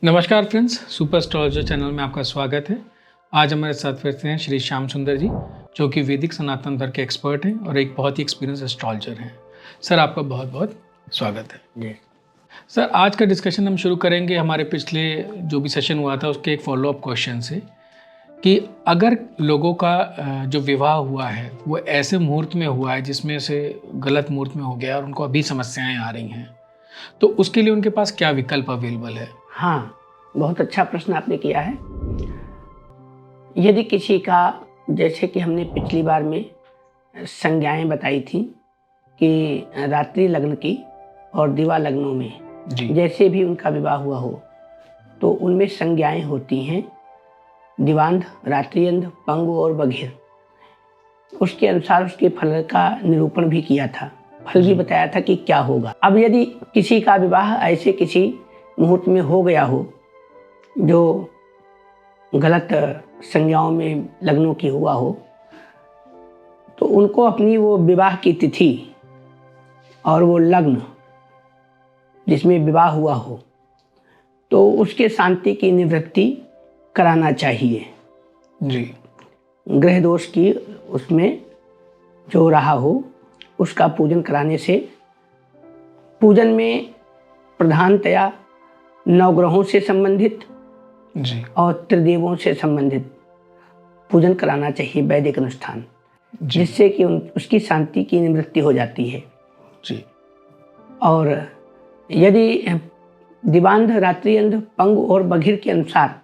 नमस्कार friends, super astrologer channel में आपका स्वागत है। आज हमारे साथ फिर से हैं श्री श्याम सुंदर जी, जो कि वैदिक सनातन धर्म के एक्सपर्ट हैं और एक बहुत ही एक्सपीरियंस एस्ट्रोलॉजर हैं। सर, आपका बहुत बहुत स्वागत है जी। सर, आज का डिस्कशन हम शुरू करेंगे हमारे पिछले जो भी सेशन हुआ था उसके एक फॉलोअप क्वेश्चन से कि अगर लोगों का जो विवाह हुआ है वो ऐसे मुहूर्त में हुआ है जिसमें से गलत मुहूर्त में हो गया और उनको अभी समस्याएं आ रही हैं, तो उसके लिए उनके पास क्या विकल्प अवेलेबल है? हाँ, बहुत अच्छा प्रश्न आपने किया है। यदि किसी का, जैसे कि हमने पिछली बार में संज्ञाएं बताई थी कि रात्रि लग्न की और दिवा लग्नों में जी। जैसे भी उनका विवाह हुआ हो तो उनमें संज्ञाएं होती हैं दिवांध, रात्रियंध, पंगु और बघिर। उसके अनुसार उसके फल का निरूपण भी किया था, फल भी बताया था कि क्या होगा। अब यदि किसी का विवाह ऐसे किसी मुहूर्त में हो गया हो जो गलत संज्ञाओं में लग्नों की हुआ हो, तो उनको अपनी वो विवाह की तिथि और वो लग्न जिसमें विवाह हुआ हो तो उसके शांति की निवृत्ति कराना चाहिए। जी। ग्रह दोष की उसमें जो रहा हो उसका पूजन कराने से, पूजन में प्रधानतया नवग्रहों से संबंधित जी। और त्रिदेवों से संबंधित पूजन कराना चाहिए वैदिक अनुष्ठान, जिससे कि उसकी शांति की निवृत्ति हो जाती है। जी। और यदि दिवांध, रात्रियंध, पंग और बघिर के अनुसार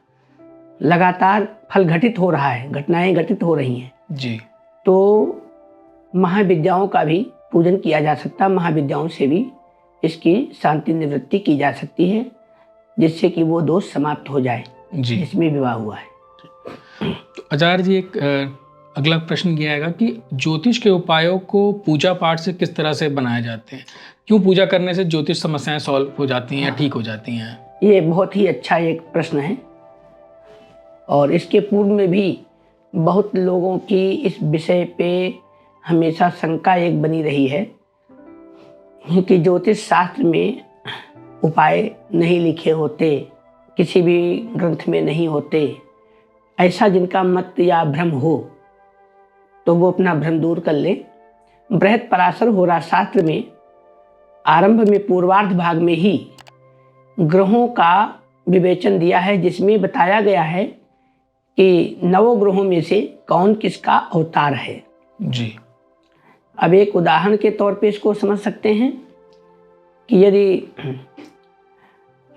लगातार फल घटित हो रहा है, घटनाएं घटित हो रही हैं, जी, तो महाविद्याओं का भी पूजन किया जा सकता है। महाविद्याओं से भी इसकी शांति निवृत्ति की जा सकती है, जिससे कि वो दोष समाप्त हो जाए जी। जिसमें विवाह हुआ है। तो आचार्य जी, एक अगला प्रश्न ये आएगा कि ज्योतिष के उपायों को पूजा पाठ से किस तरह से बनाए जाते हैं? क्यों पूजा करने से ज्योतिष समस्याएं सॉल्व हो जाती हैं या ठीक हो जाती हैं? ये बहुत ही अच्छा एक प्रश्न है और इसके पूर्व में भी बहुत लोगों की इस विषय पे हमेशा शंका एक बनी रही है कि ज्योतिष शास्त्र में उपाय नहीं लिखे होते, किसी भी ग्रंथ में नहीं होते। ऐसा जिनका मत या भ्रम हो तो वो अपना भ्रम दूर कर ले। बृहद पराशर होरा शास्त्र में आरंभ में पूर्वार्ध भाग में ही ग्रहों का विवेचन दिया है, जिसमें बताया गया है कि नवों ग्रहों में से कौन किसका अवतार है। जी। अब एक उदाहरण के तौर पे इसको समझ सकते हैं कि यदि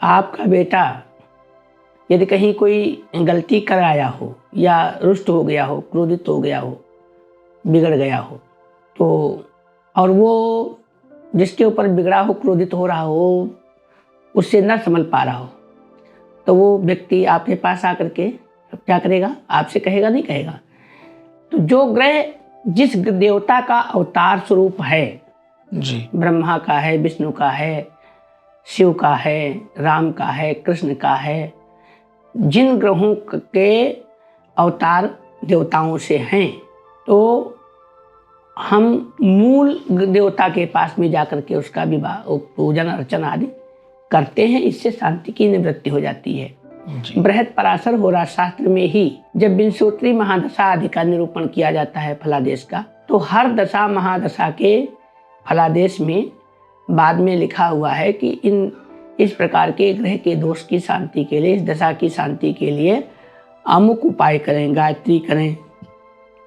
आपका बेटा यदि कहीं कोई गलती कर आया हो या रुष्ट हो गया हो, क्रोधित हो गया हो, बिगड़ गया हो, तो और वो जिसके ऊपर बिगड़ा हो, क्रोधित हो रहा हो, उससे न संभल पा रहा हो, तो वो व्यक्ति आपके पास आकर के क्या करेगा? आपसे कहेगा, नहीं कहेगा। तो जो ग्रह जिस देवता का अवतार स्वरूप है, जी। ब्रह्मा का है, विष्णु का है, शिव का है, राम का है, कृष्ण का है, जिन ग्रहों के अवतार देवताओं से हैं, तो हम मूल देवता के पास में जाकर के उसका विवाह, पूजन अर्चना आदि करते हैं। इससे शांति की निवृत्ति हो जाती है। बृहद पराशर होरा शास्त्र में ही जब विंशोत्तरी महादशा आदि का निरूपण किया जाता है फलादेश का, तो हर दशा महादशा के फलादेश में बाद में लिखा हुआ है कि इस प्रकार के ग्रह के दोष की शांति के लिए, इस दशा की शांति के लिए अमुक उपाय करें, गायत्री करें,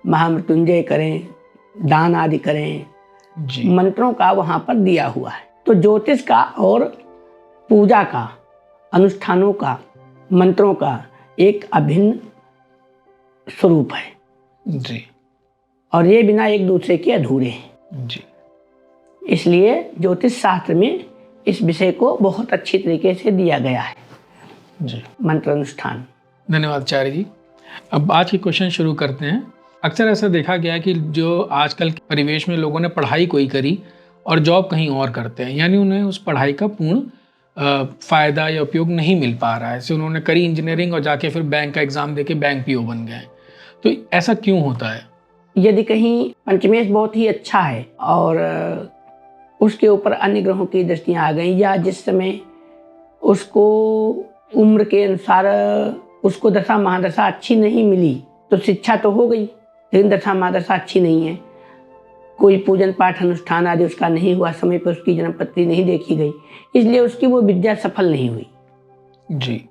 महामृत्युंजय करें, दान आदि करें। जी। मंत्रों का वहाँ पर दिया हुआ है। तो ज्योतिष का और पूजा का, अनुष्ठानों का, मंत्रों का एक अभिन्न स्वरूप है। जी। और ये बिना एक दूसरे के अधूरे हैं। जी। इसलिए ज्योतिष शास्त्र में इस विषय को बहुत अच्छी तरीके से दिया गया है। जी। मंत्र अनुष्ठान। धन्यवाद आचार्य जी। अब आज के क्वेश्चन शुरू करते हैं। अक्सर ऐसा देखा गया है कि जो आजकल के परिवेश में लोगों ने पढ़ाई कोई करी और जॉब कहीं और करते हैं, यानी उन्हें उस पढ़ाई का पूर्ण फ़ायदा या उपयोग नहीं मिल पा रहा है। जैसे उन्होंने करी इंजीनियरिंग और जाके फिर बैंक का एग्ज़ाम देके बैंक पीओ बन गए। तो ऐसा क्यों होता है? यदि कहीं पंचमेश बहुत ही अच्छा है और उसके ऊपर अन्य ग्रहों की दृष्टियां आ गई, या जिस समय उसको उम्र के अनुसार उसको दशा महादशा अच्छी नहीं मिली तो शिक्षा तो हो गई, लेकिन दशा महादशा अच्छी नहीं है, कोई पूजन पाठ अनुष्ठान आदि उसका नहीं हुआ, समय पर उसकी जन्म पत्री नहीं देखी गई, इसलिए उसकी वो विद्या सफल नहीं हुई। जी।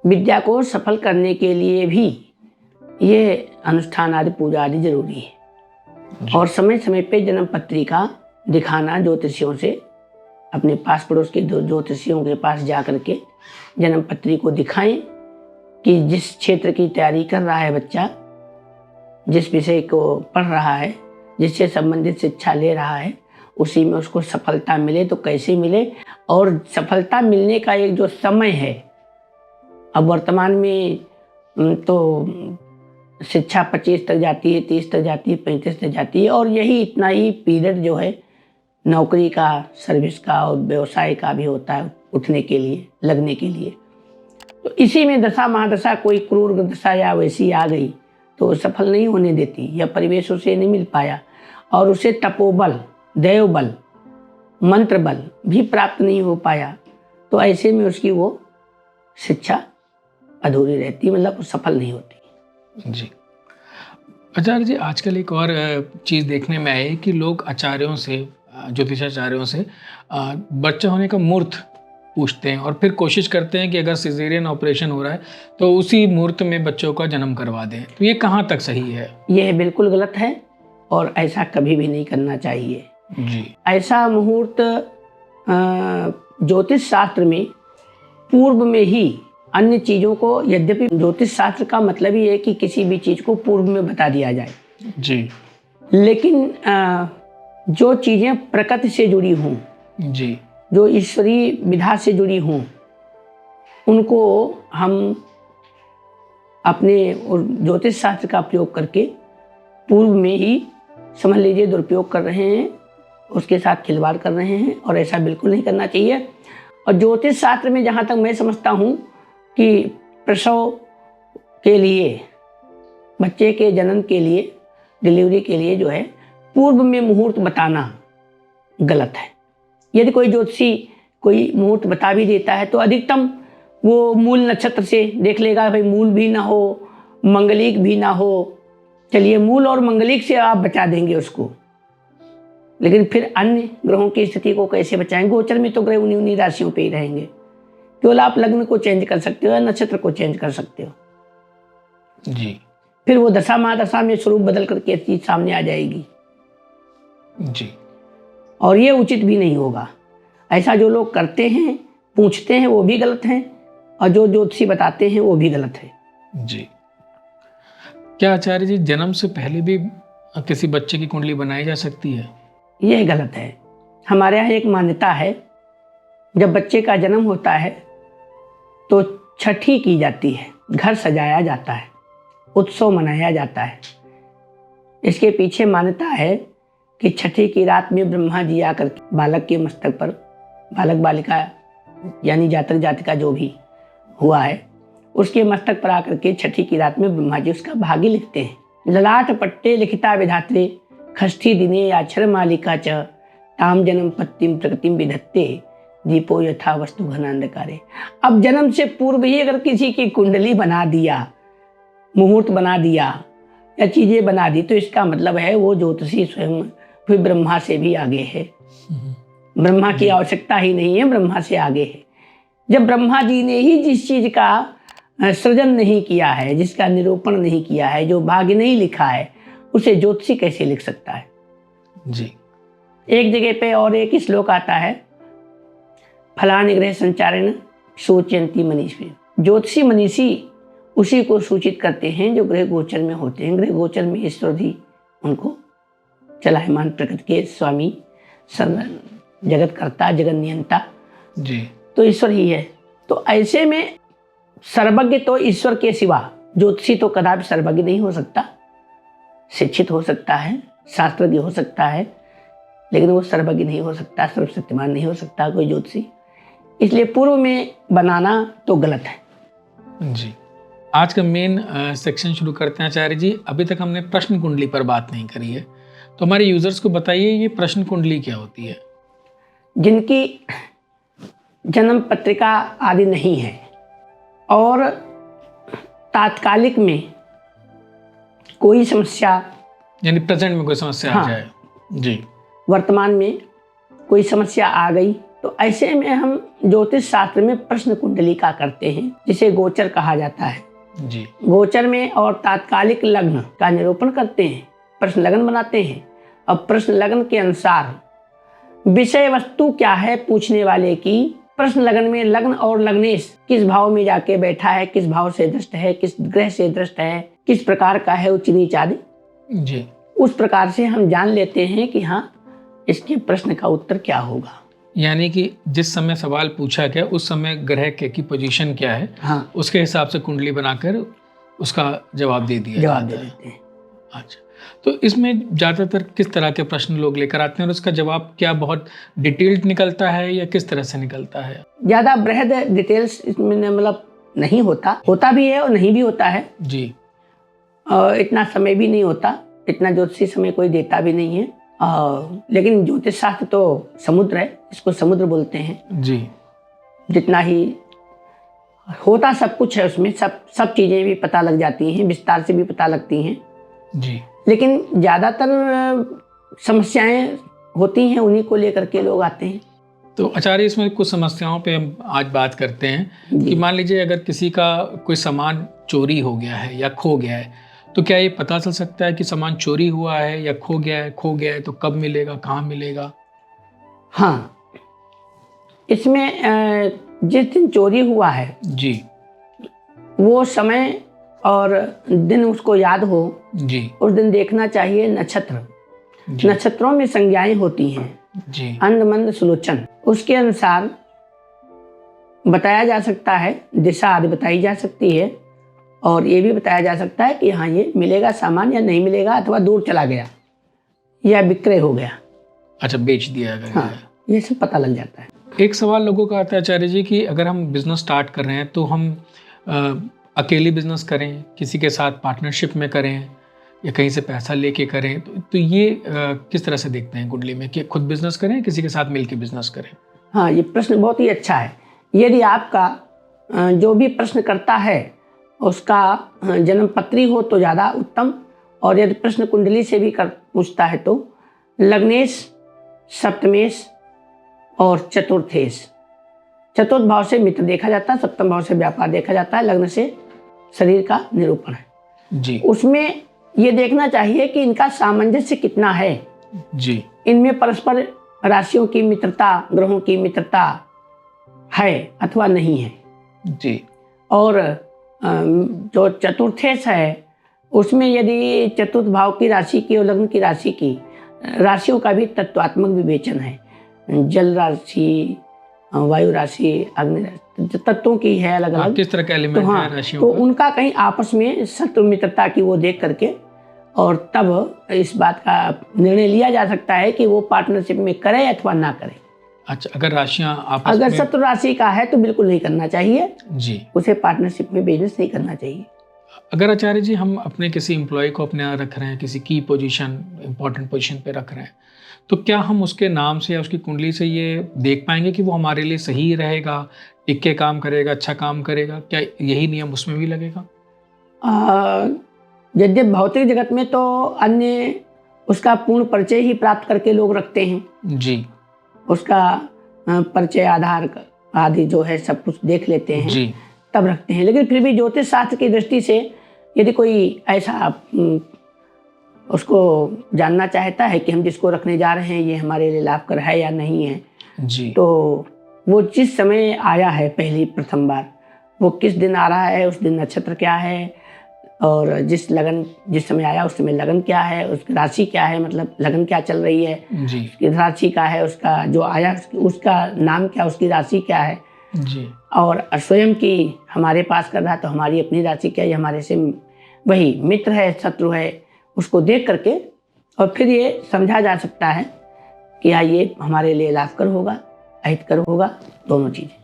विद्या को सफल करने के लिए भी ये अनुष्ठान आदि पूजा आदि जरूरी है। और समय समय पे जन्म पत्रिका दिखाना, ज्योतिषियों से, अपने पास पड़ोस के ज्योतिषियों के पास जा करके जन्म पत्री को दिखाएं कि जिस क्षेत्र की तैयारी कर रहा है बच्चा, जिस विषय को पढ़ रहा है, जिससे संबंधित शिक्षा ले रहा है, उसी में उसको सफलता मिले तो कैसे मिले, और सफलता मिलने का एक जो समय है, अब वर्तमान में तो शिक्षा 25 तक जाती है, 30 तक जाती है, 35 तक जाती है, और यही इतना ही पीरियड जो है नौकरी का, सर्विस का और व्यवसाय का भी होता है उठने के लिए, लगने के लिए। तो इसी में दशा महादशा कोई क्रूर दशा या वैसी आ गई तो सफल नहीं होने देती, या परिवेश उसे नहीं मिल पाया और उसे तपोबल, देव बल, मंत्र बल भी प्राप्त नहीं हो पाया, तो ऐसे में उसकी वो शिक्षा अधूरी रहती, मतलब वो सफल नहीं होती। जी। आचार्य जी, आजकल एक और चीज़ देखने में आई कि लोग आचार्यों से, ज्योतिषाचार्यों से बच्चा होने का मुहूर्त पूछते हैं और फिर कोशिश करते हैं कि अगर सिजेरियन ऑपरेशन हो रहा है तो उसी मुहूर्त में बच्चों का जन्म करवा दें। तो ये कहाँ तक सही है? यह बिल्कुल गलत है और ऐसा कभी भी नहीं करना चाहिए। जी। ऐसा मुहूर्त ज्योतिष शास्त्र में पूर्व में ही अन्य चीज़ों को, यद्यपि ज्योतिष शास्त्र का मतलब ही है कि किसी भी चीज़ को पूर्व में बता दिया जाए, जी, लेकिन जो चीज़ें प्रकृति से जुड़ी हों, जी, जो ईश्वरीय विधा से जुड़ी हों, उनको हम अपने ज्योतिष शास्त्र का प्रयोग करके पूर्व में ही, समझ लीजिए, दुरुपयोग कर रहे हैं, उसके साथ खिलवाड़ कर रहे हैं, और ऐसा बिल्कुल नहीं करना चाहिए। और ज्योतिष शास्त्र में जहाँ तक मैं समझता हूँ कि प्रसव के लिए, बच्चे के जन्म के लिए, डिलीवरी के लिए जो है पूर्व में मुहूर्त बताना गलत है। यदि कोई ज्योतिषी कोई मुहूर्त बता भी देता है तो अधिकतम वो मूल नक्षत्र से देख लेगा, भाई मूल भी ना हो, मंगलिक भी ना हो, चलिए मूल और मंगलिक से आप बचा देंगे उसको, लेकिन फिर अन्य ग्रहों की स्थिति को कैसे बचाएंगे? गोचर में तो ग्रह उन्हीं राशियों पे ही रहेंगे, केवल आप लग्न को चेंज कर सकते हो या नक्षत्र को चेंज कर सकते हो। जी, फिर वो दशा महादशा में स्वरूप बदल करके चीज सामने आ जाएगी। जी, और ये उचित भी नहीं होगा। ऐसा जो लोग करते हैं, पूछते हैं, वो भी गलत हैं, और जो ज्योतिषी बताते हैं वो भी गलत है। जी। क्या आचार्य जी, जन्म से पहले भी किसी बच्चे की कुंडली बनाई जा सकती है? यह गलत है। हमारे यहाँ एक मान्यता है, जब बच्चे का जन्म होता है तो छठी की जाती है, घर सजाया जाता है, उत्सव मनाया जाता है। इसके पीछे मान्यता है कि छठी की रात में ब्रह्मा जी आकर बालक के मस्तक पर, बालक बालिका यानी जातक जातिका जो भी हुआ है, उसके मस्तक पर आकर के छठी की रात में ब्रह्मा जी उसका भाग्य लिखते हैं। ललाट पट्टे लिखिता विधात्रे खष्ठी दिने याक्षर मालिका च ताम जन्म पत्तिम प्रकृतिम विधत्ते दीपो यथा वस्तु घनांधकारे। अब जन्म से पूर्व ही अगर किसी की कुंडली बना दिया, मुहूर्त बना दिया या चीजें बना दी, तो इसका मतलब है वो ज्योतिषी स्वयं फिर ब्रह्मा से भी आगे है। ब्रह्मा की आवश्यकता ही नहीं है, ब्रह्मा से आगे है। जब ब्रह्मा जी ने ही जिस चीज का सृजन नहीं किया है, जिसका निरूपण नहीं किया है, जो भाग्य नहीं लिखा है, उसे ज्योतिषी कैसे लिख सकता है? जी। एक जगह पे और एक श्लोक आता है, फलानि ग्रह संचारण सोचयंती मनीषी। ज्योतिषी मनीषी उसी को सूचित करते हैं जो ग्रह गोचर में होते हैं। ग्रह गोचर में ईश्वर भी उनको चलायमान प्रकृति के स्वामी, जगत कर्ता, जगत नियंता, जी, तो ईश्वर ही है। तो ऐसे में सर्वज्ञ तो ईश्वर के सिवा ज्योतिषी तो कदापि सर्वज्ञ नहीं हो सकता। शिक्षित हो सकता है, शास्त्रज्ञ हो सकता है, लेकिन वो सर्वज्ञ नहीं हो सकता, सर्वशक्तिमान नहीं हो सकता कोई ज्योतिषी। इसलिए पूर्व में बनाना तो गलत है। जी। आज का मेन सेक्शन शुरू करते हैं आचार्य जी। अभी तक हमने प्रश्न कुंडली पर बात नहीं करी है, तो हमारे यूजर्स को बताइए ये प्रश्न कुंडली क्या होती है? जिनकी जन्म पत्रिका आदि नहीं है, और तात्कालिक में कोई समस्या, यानी प्रेजेंट में कोई समस्या आ हाँ, जाए। जी। वर्तमान में कोई समस्या आ गई, तो ऐसे में हम ज्योतिष शास्त्र में प्रश्न कुंडलिका करते हैं, जिसे गोचर कहा जाता है। जी। गोचर में और तात्कालिक लग्न का निरूपण करते हैं, प्रश्न लग्न बनाते हैं। अब प्रश्न लग्न के अनुसार विषय वस्तु क्या है पूछने वाले की, प्रश्न लग्न में लग्न और लग्नेश किस भाव में जाके बैठा है, किस भाव से दृष्ट है, किस ग्रह से दृष्ट है, किस प्रकार का है, उच्च नीच आदि, जी। उस प्रकार से हम जान लेते हैं कि हाँ, इसके प्रश्न का उत्तर क्या होगा। यानी कि जिस समय सवाल पूछा गया उस समय ग्रह के की पोजीशन क्या है, हाँ, उसके हिसाब से कुंडली बनाकर उसका जवाब दे दिया जवाब दे जाता है। देते हैं। अच्छा, तो इसमें ज़्यादातर किस तरह के प्रश्न लोग लेकर आते हैं और उसका जवाब क्या बहुत डिटेल्ड निकलता है या किस तरह से निकलता है? ज़्यादा बृहद डिटेल्स इसमें मतलब नहीं होता, होता भी है और नहीं भी होता है। जी। इतना समय भी नहीं होता, इतना ज्योतिषी समय कोई देता भी नहीं है। लेकिन ज्योतिष शास्त्र तो समुद्र है, इसको समुद्र बोलते हैं। जी। जितना ही होता सब कुछ है उसमें, सब चीज़ें भी पता लग जाती हैं, विस्तार से भी पता लगती हैं। जी। लेकिन ज़्यादातर समस्याएं होती हैं, उन्हीं को लेकर के लोग आते हैं। तो आचार्य, इसमें कुछ समस्याओं पे हम आज बात करते हैं कि मान लीजिए अगर किसी का कोई सामान चोरी हो गया है या खो गया है, तो क्या ये पता चल सकता है कि सामान चोरी हुआ है या खो गया है तो कब मिलेगा, कहाँ मिलेगा? हाँ, इसमें जिस दिन चोरी हुआ है जी। वो समय और दिन उसको याद हो, जी। उस दिन देखना चाहिए नक्षत्र। जी। नक्षत्रों में संज्ञाएं होती हैं, जी। अंध मंद सुलोचन, उसके अनुसार बताया जा सकता है, दिशा आदि बताई जा सकती है, और ये भी बताया जा सकता है कि हाँ, ये मिलेगा सामान या नहीं मिलेगा, अथवा दूर चला गया या विक्रय हो गया। अच्छा, बेच दिया गया हाँ, है। ये सब पता लग जाता है। एक सवाल लोगों का आता है आचार्य जी कि अगर हम बिजनेस स्टार्ट कर रहे हैं तो हम अकेले बिजनेस करें, किसी के साथ पार्टनरशिप में करें या कहीं से पैसा लेके करें, तो ये किस तरह से देखते हैं कुंडली में कि खुद बिजनेस करें, किसी के साथ मिलके बिजनेस करें? हाँ, ये प्रश्न बहुत ही अच्छा है। यदि आपका जो भी प्रश्न करता है उसका जन्म पत्री हो तो ज़्यादा उत्तम, और यदि प्रश्न कुंडली से भी पूछता है तो लग्नेश, सप्तमेश और चतुर्थेश। चतुर्थ भाव से मित्र देखा जाता है, सप्तम भाव से व्यापार देखा जाता है, लग्न से शरीर का निरूपण है। जी। उसमें ये देखना चाहिए कि इनका सामंजस्य कितना है। जी। इनमें परस्पर राशियों की मित्रता, ग्रहों की मित्रता है अथवा नहीं है। जी। और जो चतुर्थेश है उसमें यदि चतुर्थ भाव की राशि की और लग्न की राशि की, राशियों का भी तत्वात्मक विवेचन है। जल राशि, वायु राशि, अग्नि राशि, तत्वों की है अलग अलग, किस तरह के एलिमेंट तो है राशियों तो का? उनका कहीं आपस में शत्रु मित्रता की वो देख करके, और तब इस बात का निर्णय लिया जा सकता है कि वो पार्टनरशिप में करे अथवा ना करे। अच्छा, अगर राशियां आपस अगर में... शत्रु राशि का है तो बिल्कुल नहीं करना चाहिए, जी। उसे पार्टनरशिप में बिजनेस नहीं करना चाहिए। अगर आचार्य जी हम अपने किसी एम्प्लॉय को अपने यहाँ रख रहे हैं, किसी की पोजीशन, इंपॉर्टेंट पोजीशन पे रख रहे हैं, तो क्या हम उसके नाम से या उसकी कुंडली से ये देख पाएंगे कि वो हमारे लिए सही रहेगा, टिक के काम करेगा, अच्छा काम करेगा? क्या यही नियम उसमें भी लगेगा? यद्यप भौतिक जगत में तो अन्य उसका पूर्ण परिचय ही प्राप्त करके लोग रखते हैं। जी। उसका परिचय, आधार आदि जो है सब कुछ देख लेते हैं। जी। तब रखते हैं। लेकिन फिर भी ज्योतिष शास्त्र की दृष्टि से यदि कोई ऐसा उसको जानना चाहता है कि हम जिसको रखने जा रहे हैं ये हमारे लिए लाभकर है या नहीं है, जी। तो वो जिस समय आया है पहली प्रथम बार, वो किस दिन आ रहा है, उस दिन नक्षत्र क्या है, और जिस समय आया उस समय लगन क्या है, उसकी राशि क्या है, मतलब लगन क्या चल रही है, जी। उसकी राशि क्या है, उसका जो आया उसका नाम क्या, उसकी राशि क्या है, जी। और स्वयं की हमारे पास कर रहा है तो हमारी अपनी राशि क्या है, हमारे से वही मित्र है शत्रु है, उसको देख करके और फिर ये समझा जा सकता है कि हाँ ये हमारे लिए लाभकर होगा, अहितकर होगा, दोनों चीज़ें।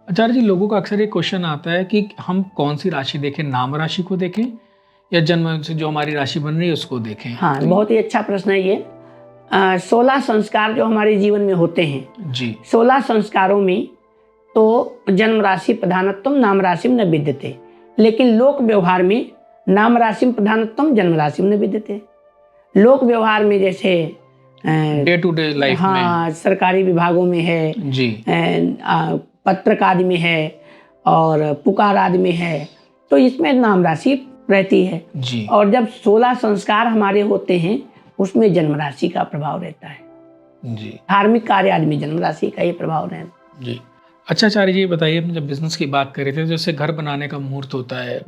आचार्य जी, लोगों का अक्सर ये क्वेश्चन आता है कि हम कौन सी राशि देखें, नाम राशि को देखें या जन्म से जो हमारी राशि बन रही है उसको देखें? हाँ, बहुत ही अच्छा प्रश्न है ये। 16 संस्कार जो हमारे जीवन में होते हैं, जी। 16 संस्कारों में तो जन्म राशि प्रधानत्वम नाम राशि न विद्यते, लेकिन लोक व्यवहार में नाम राशि प्रधानत्वम जन्म राशि न विद्यते। लोक व्यवहार में जैसे डे टू डे लाइफ में, हाँ, सरकारी विभागों में है जी, पत्रक आदि में है और पुकार आदि में है, तो इसमें नाम राशि रहती है। जी, और जब 16 संस्कार हमारे होते हैं उसमें जन्म राशि का प्रभाव रहता है। जी, धार्मिक कार्य आदि में जन्म राशि का ये प्रभाव रहता है। जी। अच्छा आचार्य जी, बताइए, अपने जब बिजनेस की बात कर रहे थे, जैसे घर बनाने का मुहूर्त होता है,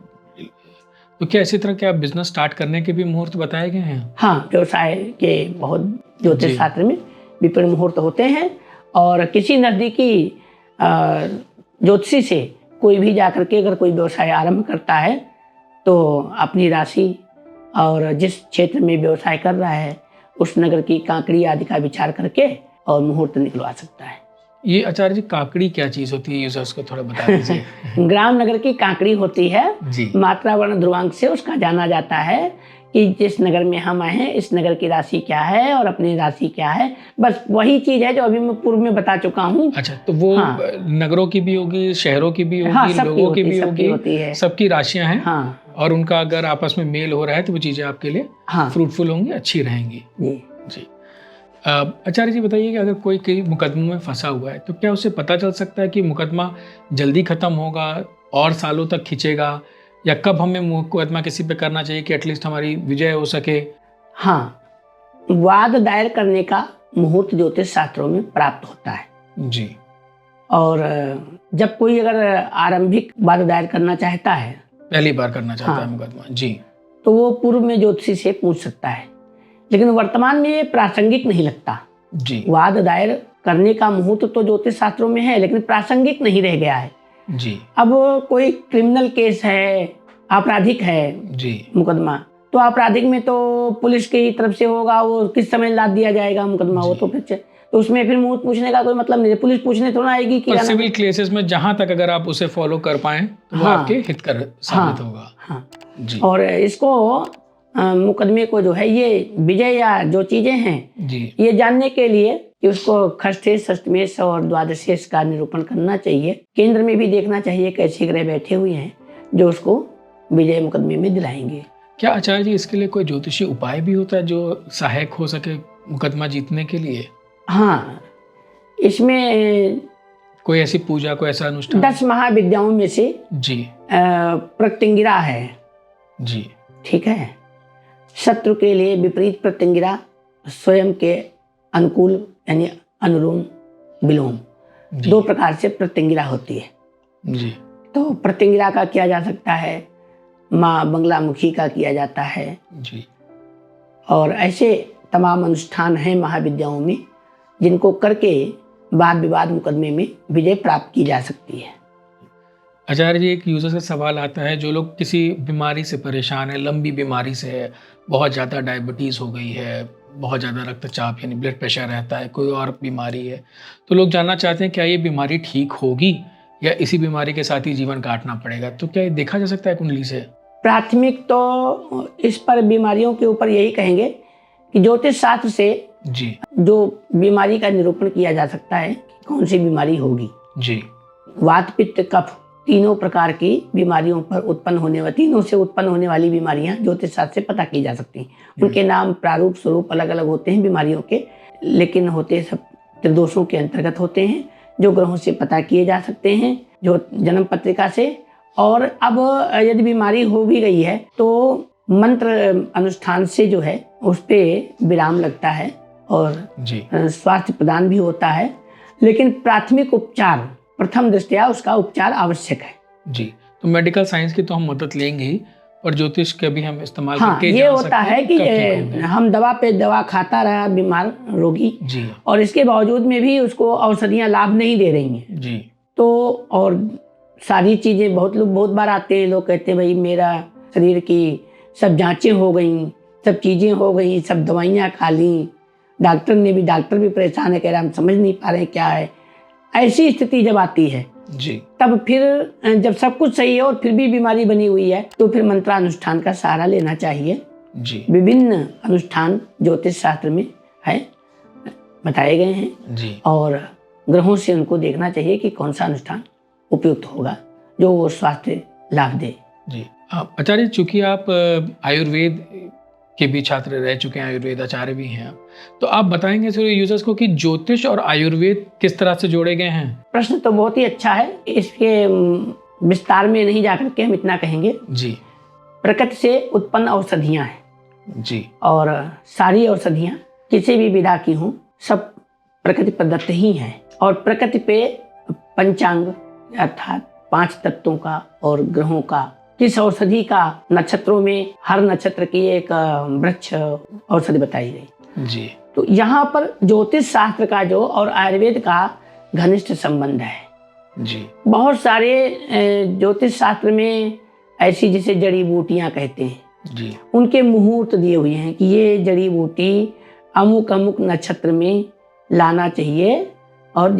तो क्या इसी तरह के आप बिजनेस स्टार्ट करने के भी मुहूर्त बताए गए हैं? हाँ, व्यवसाय के बहुत ज्योतिष शास्त्र में विपरीत मुहूर्त होते हैं, और किसी नज़दीकी ज्योतिषी से कोई भी जाकर के अगर कोई व्यवसाय आरंभ करता है तो अपनी राशि और जिस क्षेत्र में व्यवसाय कर रहा है उस नगर की काकड़ी आदि का विचार करके और मुहूर्त निकलवा सकता है। ये आचार्य जी, काकड़ी क्या चीज़ होती है, यूजर्स को थोड़ा बता दीजिए। ग्राम नगर की काकड़ी होती है, जी, मात्रा वर्ण ध्रुवांक से उसका जाना जाता है कि जिस नगर में हम आए हैं इस नगर की राशि क्या है और अपनी राशि क्या है। बस वही चीज है जो अभी मैं पूर्व में बता चुका हूँ। अच्छा, तो वो हाँ, नगरों की भी होगी, शहरों की भी होगी, हाँ, सबकी लोगों की होती, भी सबकी होगी, होती है। सबकी राशियां हैं। हाँ, और उनका अगर आपस में मेल हो रहा है तो वो चीज़ें आपके लिए हाँ, फ्रूटफुल होंगी, अच्छी रहेंगी। जी। जी। आचार्य जी, बताइए कि अगर कोई कई मुकदमों में फंसा हुआ है तो क्या उसे पता चल सकता है कि मुकदमा जल्दी खत्म होगा और सालों तक खींचेगा, या कब हमें मुकदमा किसी पे करना चाहिए कि एटलीस्ट हमारी विजय हो सके? हाँ, वाद दायर करने का मुहूर्त ज्योतिष शास्त्रों में प्राप्त होता है। जी, और जब कोई अगर आरंभिक वाद दायर करना चाहता है, पहली बार करना चाहता है हाँ, मुकदमा, जी, तो वो पूर्व में ज्योतिषी से पूछ सकता है, लेकिन वर्तमान में ये प्रासंगिक नहीं लगता। जी, वाद दायर करने का मुहूर्त तो ज्योतिष शास्त्रों में है लेकिन प्रासंगिक नहीं रह गया है। जी, अब कोई क्रिमिनल केस है, आपराधिक है जी, मुकदमा, तो आपराधिक में तो पुलिस की तरफ से होगा, वो किस समय लाद दिया जाएगा मुकदमा, वो तो फिर तो उसमें फिर मुहूर्त पूछने का कोई मतलब नहीं है। पुलिस पूछने थोड़ा आएगी कि पर सिविल केसेस में जहां तक अगर आप उसे फॉलो कर पाएं तो वो हाँ, आपके हितकर साबित होगा। हाँ, जी, और इसको मुकदमे को जो है ये विजय या जो चीजें हैं जी, ये जानने के लिए कि उसको खष्टेश, षष्टमेश और द्वादशेश का निरूपण करना चाहिए। केंद्र में भी देखना चाहिए कैसे ग्रह बैठे हुए हैं जो उसको विजय मुकदमे में दिलाएंगे। क्या आचार्य जी, इसके लिए कोई ज्योतिषी उपाय भी होता है जो सहायक हो सके मुकदमा जीतने के लिए? हाँ, इसमें कोई ऐसी पूजा, कोई ऐसा अनुष्ठान? 10 महाविद्याओं में से जी, प्रत्यंगिरा है, जी, ठीक है। शत्रु के लिए विपरीत प्रत्यंगिरा, स्वयं के अनुकूल यानी अनुलोम विलोम, जी, 2 प्रकार से प्रत्यंगिरा होती है। जी, तो प्रत्यंगिरा का किया जा सकता है, माँ बंगलामुखी का किया जाता है, जी, और ऐसे तमाम अनुष्ठान हैं महाविद्याओं में जिनको करके वाद विवाद मुकदमे में विजय प्राप्त की जा सकती है। आचार्य जी, एक यूजर से सवाल आता है, जो लोग किसी बीमारी से परेशान है, लंबी बीमारी से है, बहुत ज़्यादा डायबिटीज़ हो गई है, बहुत ज़्यादा रक्तचाप यानी ब्लड प्रेशर रहता है, कोई और बीमारी है, तो लोग जानना चाहते हैं क्या ये बीमारी ठीक होगी या इसी बीमारी के साथ ही जीवन काटना पड़ेगा? तो क्या ये देखा जा सकता है कुंडली से? प्राथमिक तो इस पर बीमारियों के ऊपर यही कहेंगे कि ज्योतिष शास्त्र से जी, जो बीमारी का निरूपण किया जा सकता है कि कौन सी बीमारी होगी। जी, वात पित्त कफ तीनों प्रकार की बीमारियों पर उत्पन्न होने वाली, तीनों से उत्पन्न होने वाली बीमारियां ज्योतिष शास्त्र से पता की जा सकती हैं। उनके नाम, प्रारूप, स्वरूप अलग अलग होते हैं बीमारियों के, लेकिन होते सब त्रिदोषों के अंतर्गत होते हैं जो ग्रहों से पता किए जा सकते हैं, जो जन्म पत्रिका से। और अब यदि बीमारी हो भी गई है तो मंत्र अनुष्ठान से जो है उस पर विराम लगता है और जी, स्वास्थ्य प्रदान भी होता है, लेकिन प्राथमिक उपचार प्रथम दृष्टया उसका उपचार आवश्यक है। जी। तो मेडिकल साइंस की तो हम मदद लेंगे ही, और ज्योतिष का भी हम इस्तेमाल हाँ, करके ये जान होता सकते है हैं कि कब ठीक होंगे। हम दवा पे दवा खाता रहा बीमार रोगी, जी, और इसके बावजूद में भी उसको औषधियाँ लाभ नहीं दे रही हैं, जी, तो और सारी चीज़ें, बहुत लोग बहुत बार आते हैं, लोग कहते हैं भाई मेरा शरीर की सब जांचें हो गई, सब चीज़ें हो गई, सब दवाइयाँ खा ली, डॉक्टर भी परेशान है, कह रहा हम समझ नहीं पा रहे क्या है। ऐसी स्थिति जब आती है जी, तब फिर जब सब कुछ सही है और फिर भी बीमारी बनी हुई है तो फिर मंत्रानुष्ठान का सहारा लेना चाहिए। जी, विभिन्न अनुष्ठान ज्योतिष शास्त्र में है, बताए गए हैं, जी, और ग्रहों से उनको देखना चाहिए कि कौन सा अनुष्ठान उपयुक्त होगा जो वो स्वास्थ्य लाभ दे। जी। आचार्य, चूंकि आप आयुर्वेद के भी छात्र रह चुके हैं, आयुर्वेद आचार्य भी हैं आप, तो आप बताएंगे सर यूजर्स को कि ज्योतिष और आयुर्वेद किस तरह से जोड़े गए हैं? प्रश्न तो बहुत ही अच्छा है। इसके विस्तार में नहीं जाकर के हम इतना कहेंगे। जी प्रकृति से उत्पन्न औषधियां हैं जी और सारी औषधियां किसी भी विधा की हों, सब प्रकृति प्रदत्त ही हैं और प्रकृति पे पंचांग अर्थात 5 तत्वों का और ग्रहों का, किस औषधि का, नक्षत्रों में हर नक्षत्र की एक वृक्ष औषधि बताई गई। जी। तो यहाँ पर ज्योतिष शास्त्र का जो और आयुर्वेद का घनिष्ठ संबंध है। जी बहुत सारे ज्योतिष शास्त्र में ऐसी जिसे जड़ी बूटियां कहते हैं, जी उनके मुहूर्त दिए हुए हैं कि ये जड़ी बूटी अमुक अमुक नक्षत्र में लाना चाहिए और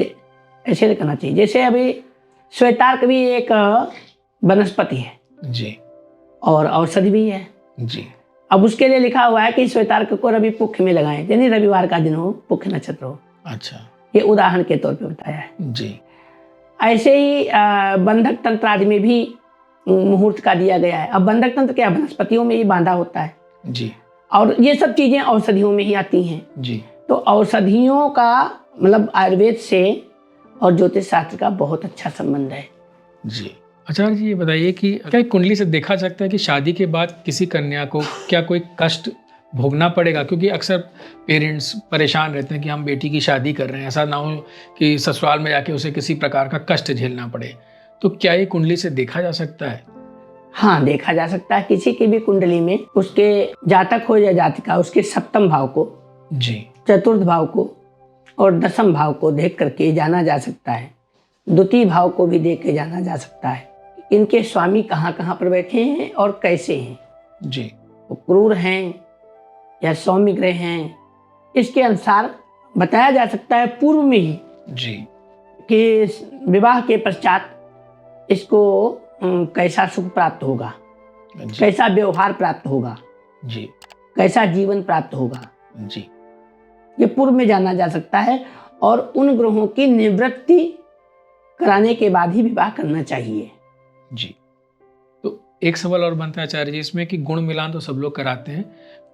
ऐसे करना चाहिए। जैसे अभी श्वेतार्क भी एक वनस्पति है जी और औषधि भी है। जी। अब उसके लिए लिखा हुआ है कि श्वेतार्क को रवि पुख्य में लगाएं, यानी रविवार का दिन हो, पुख्य नक्षत्र हो। अच्छा। ये उदाहरण के तौर पे बताया है। जी ऐसे ही बंधक तंत्र आदि में भी मुहूर्त का दिया गया है। अब बंधक तंत्र क्या, वनस्पतियों में ही बांधा होता है जी और ये सब चीजें औषधियों में ही आती हैं। जी। तो औषधियों का मतलब आयुर्वेद से और ज्योतिष शास्त्र का बहुत अच्छा संबंध है। जी। आचार्य जी, ये बताइए कि क्या कुंडली से देखा सकता है कि शादी के बाद किसी कन्या को क्या कोई कष्ट भोगना पड़ेगा? क्योंकि अक्सर पेरेंट्स परेशान रहते हैं कि हम बेटी की शादी कर रहे हैं, ऐसा ना हो कि ससुराल में जाके उसे किसी प्रकार का कष्ट झेलना पड़े। तो क्या ये कुंडली से देखा जा सकता है? हाँ, देखा जा सकता है। किसी की भी कुंडली में उसके जातक हो या जातिका, उसके सप्तम भाव को, जी, चतुर्थ भाव को और दसम भाव को देख करके जाना जा सकता है। द्वितीय भाव को भी देख के जाना जा सकता है इनके स्वामी कहाँ कहाँ पर बैठे हैं और कैसे हैं। जी, वो क्रूर हैं या सौम्य ग्रह हैं, इसके अनुसार बताया जा सकता है पूर्व में ही जी, कि विवाह के पश्चात इसको कैसा सुख प्राप्त होगा, जी, कैसा व्यवहार प्राप्त होगा, जी, कैसा जीवन प्राप्त होगा, जी, ये पूर्व में जाना जा सकता है। और उन ग्रहों की निवृत्ति कराने के बाद ही विवाह करना चाहिए। जी। तो एक सवाल और बनता है आचार्य जी इसमें कि गुण मिलान तो सब लोग कराते हैं,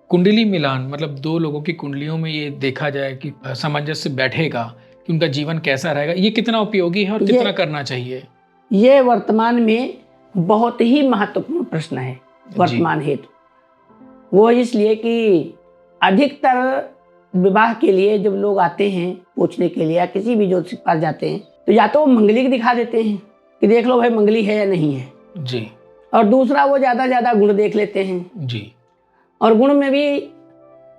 कुंडली मिलान मतलब दो लोगों की कुंडलियों में ये देखा जाए कि सामंजस्य बैठेगा कि उनका जीवन कैसा रहेगा, ये कितना उपयोगी है और कितना करना चाहिए? ये वर्तमान में बहुत ही महत्वपूर्ण प्रश्न है वर्तमान हेतु। वो इसलिए कि अधिकतर विवाह के लिए जब लोग आते हैं पूछने के लिए या किसी भी ज्योतिष के पास जाते हैं तो या तो वो मंगलिक दिखा देते हैं कि देख लो भाई मंगली है या नहीं है, जी, और दूसरा वो ज़्यादा गुण देख लेते हैं जी, और गुण में भी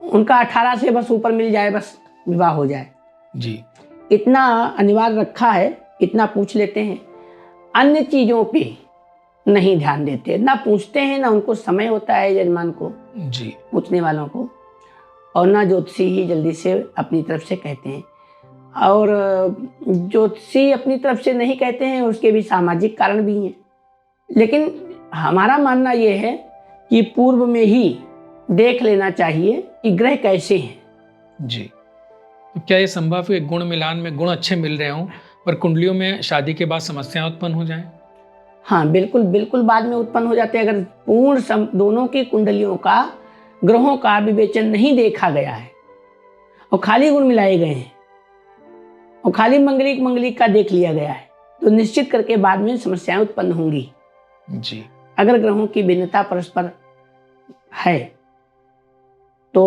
उनका 18 से बस ऊपर मिल जाए, बस विवाह हो जाए, जी, इतना अनिवार्य रखा है, इतना पूछ लेते हैं। अन्य चीज़ों पे नहीं ध्यान देते, ना पूछते हैं, ना उनको समय होता है यजमान को, जी, पूछने वालों को, और ना ज्योतिषी ही जल्दी से अपनी तरफ से कहते हैं। और ज्योतिषी अपनी तरफ से नहीं कहते हैं, उसके भी सामाजिक कारण भी हैं। लेकिन हमारा मानना ये है कि पूर्व में ही देख लेना चाहिए कि ग्रह कैसे हैं। जी। तो क्या ये संभव है गुण मिलान में गुण अच्छे मिल रहे हों पर कुंडलियों में शादी के बाद समस्याएं उत्पन्न हो जाएं? हाँ, बिल्कुल बिल्कुल बाद में उत्पन्न हो जाते हैं। अगर पूर्ण दोनों की कुंडलियों का ग्रहों का विवेचन नहीं देखा गया है और खाली गुण मिलाए गए हैं और खाली मंगलिक का देख लिया गया है तो निश्चित करके बाद में समस्याएं उत्पन्न होंगी। जी, अगर ग्रहों की भिन्नता परस्पर है तो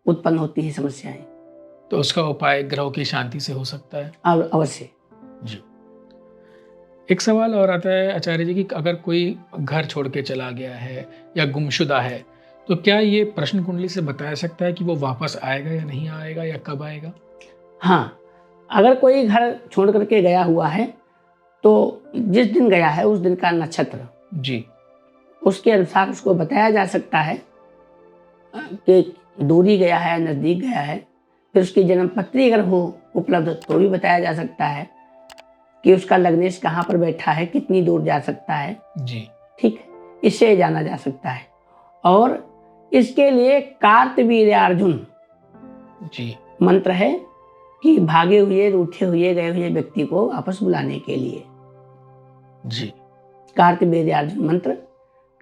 उत्पन्न होती है समस्याएं। तो उसका उपाय ग्रहों की शांति से हो सकता है? अवश्य। जी। एक सवाल और आता है आचार्य जी कि अगर कोई घर छोड़ के चला गया है या गुमशुदा है तो क्या ये प्रश्न कुंडली से बताया सकता है कि वो वापस आएगा या नहीं आएगा या कब आएगा? हाँ, अगर कोई घर छोड़ करके गया हुआ है तो जिस दिन गया है उस दिन का नक्षत्र जी, उसके अनुसार उसको बताया जा सकता है कि दूरी गया है, नज़दीक गया है। फिर उसकी जन्म पत्री अगर हो उपलब्ध तो भी बताया जा सकता है कि उसका लग्नेश कहाँ पर बैठा है, कितनी दूर जा सकता है। जी, ठीक है, इससे जाना जा सकता है। और इसके लिए कार्तवीर्यार्जुन जी, मंत्र है कि भागे हुए, रूठे हुए, गए हुए व्यक्ति को वापस बुलाने के लिए जी। कार्तवीर्यार्जुन मंत्र,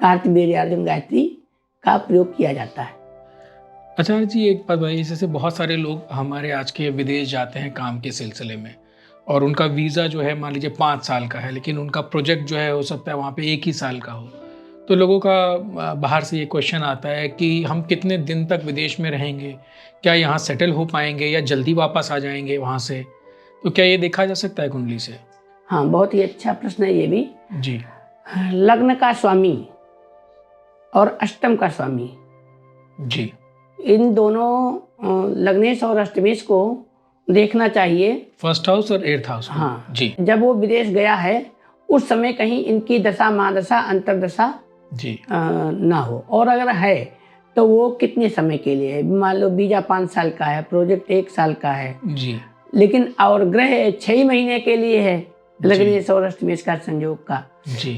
कार्तवीर्यार्जुन गायत्री का प्रयोग किया जाता है। आचार्य जी एक बात बताइए, जैसे बहुत सारे लोग हमारे आज के विदेश जाते हैं काम के सिलसिले में और उनका वीज़ा जो है मान लीजिए 5 साल का है, लेकिन उनका प्रोजेक्ट जो है हो सकता है वहाँ पे 1 ही साल का हो। तो लोगों का बाहर से ये क्वेश्चन आता है कि हम कितने दिन तक विदेश में रहेंगे? क्या यहाँ सेटल हो पाएँगे या जल्दी वापस आ जाएँगे वहाँ से? तो क्या ये देखा जा सकता है कुंडली से? हाँ, बहुत ही अच्छा प्रश्न है ये भी। जी। लग्न का स्वामी और अष्टम का स्वामी, जी। इन दोनों लग्नेश और अष्टमेश को देखना चाहिए। फर्स्ट हाउस और 8th हाउस को। हाँ, जी। जब वो विदेश गया है उस समय कहीं इनकी दशा, महादशा, अंतर्दशा जी। ना हो, और अगर है तो वो कितने समय के लिए है। मान लो वीजा 5 साल का है, प्रोजेक्ट 1 साल का है, जी। लेकिन और ग्रह 6 महीने के लिए है, लग्नेश और अष्टमेश का संयोग का, जी।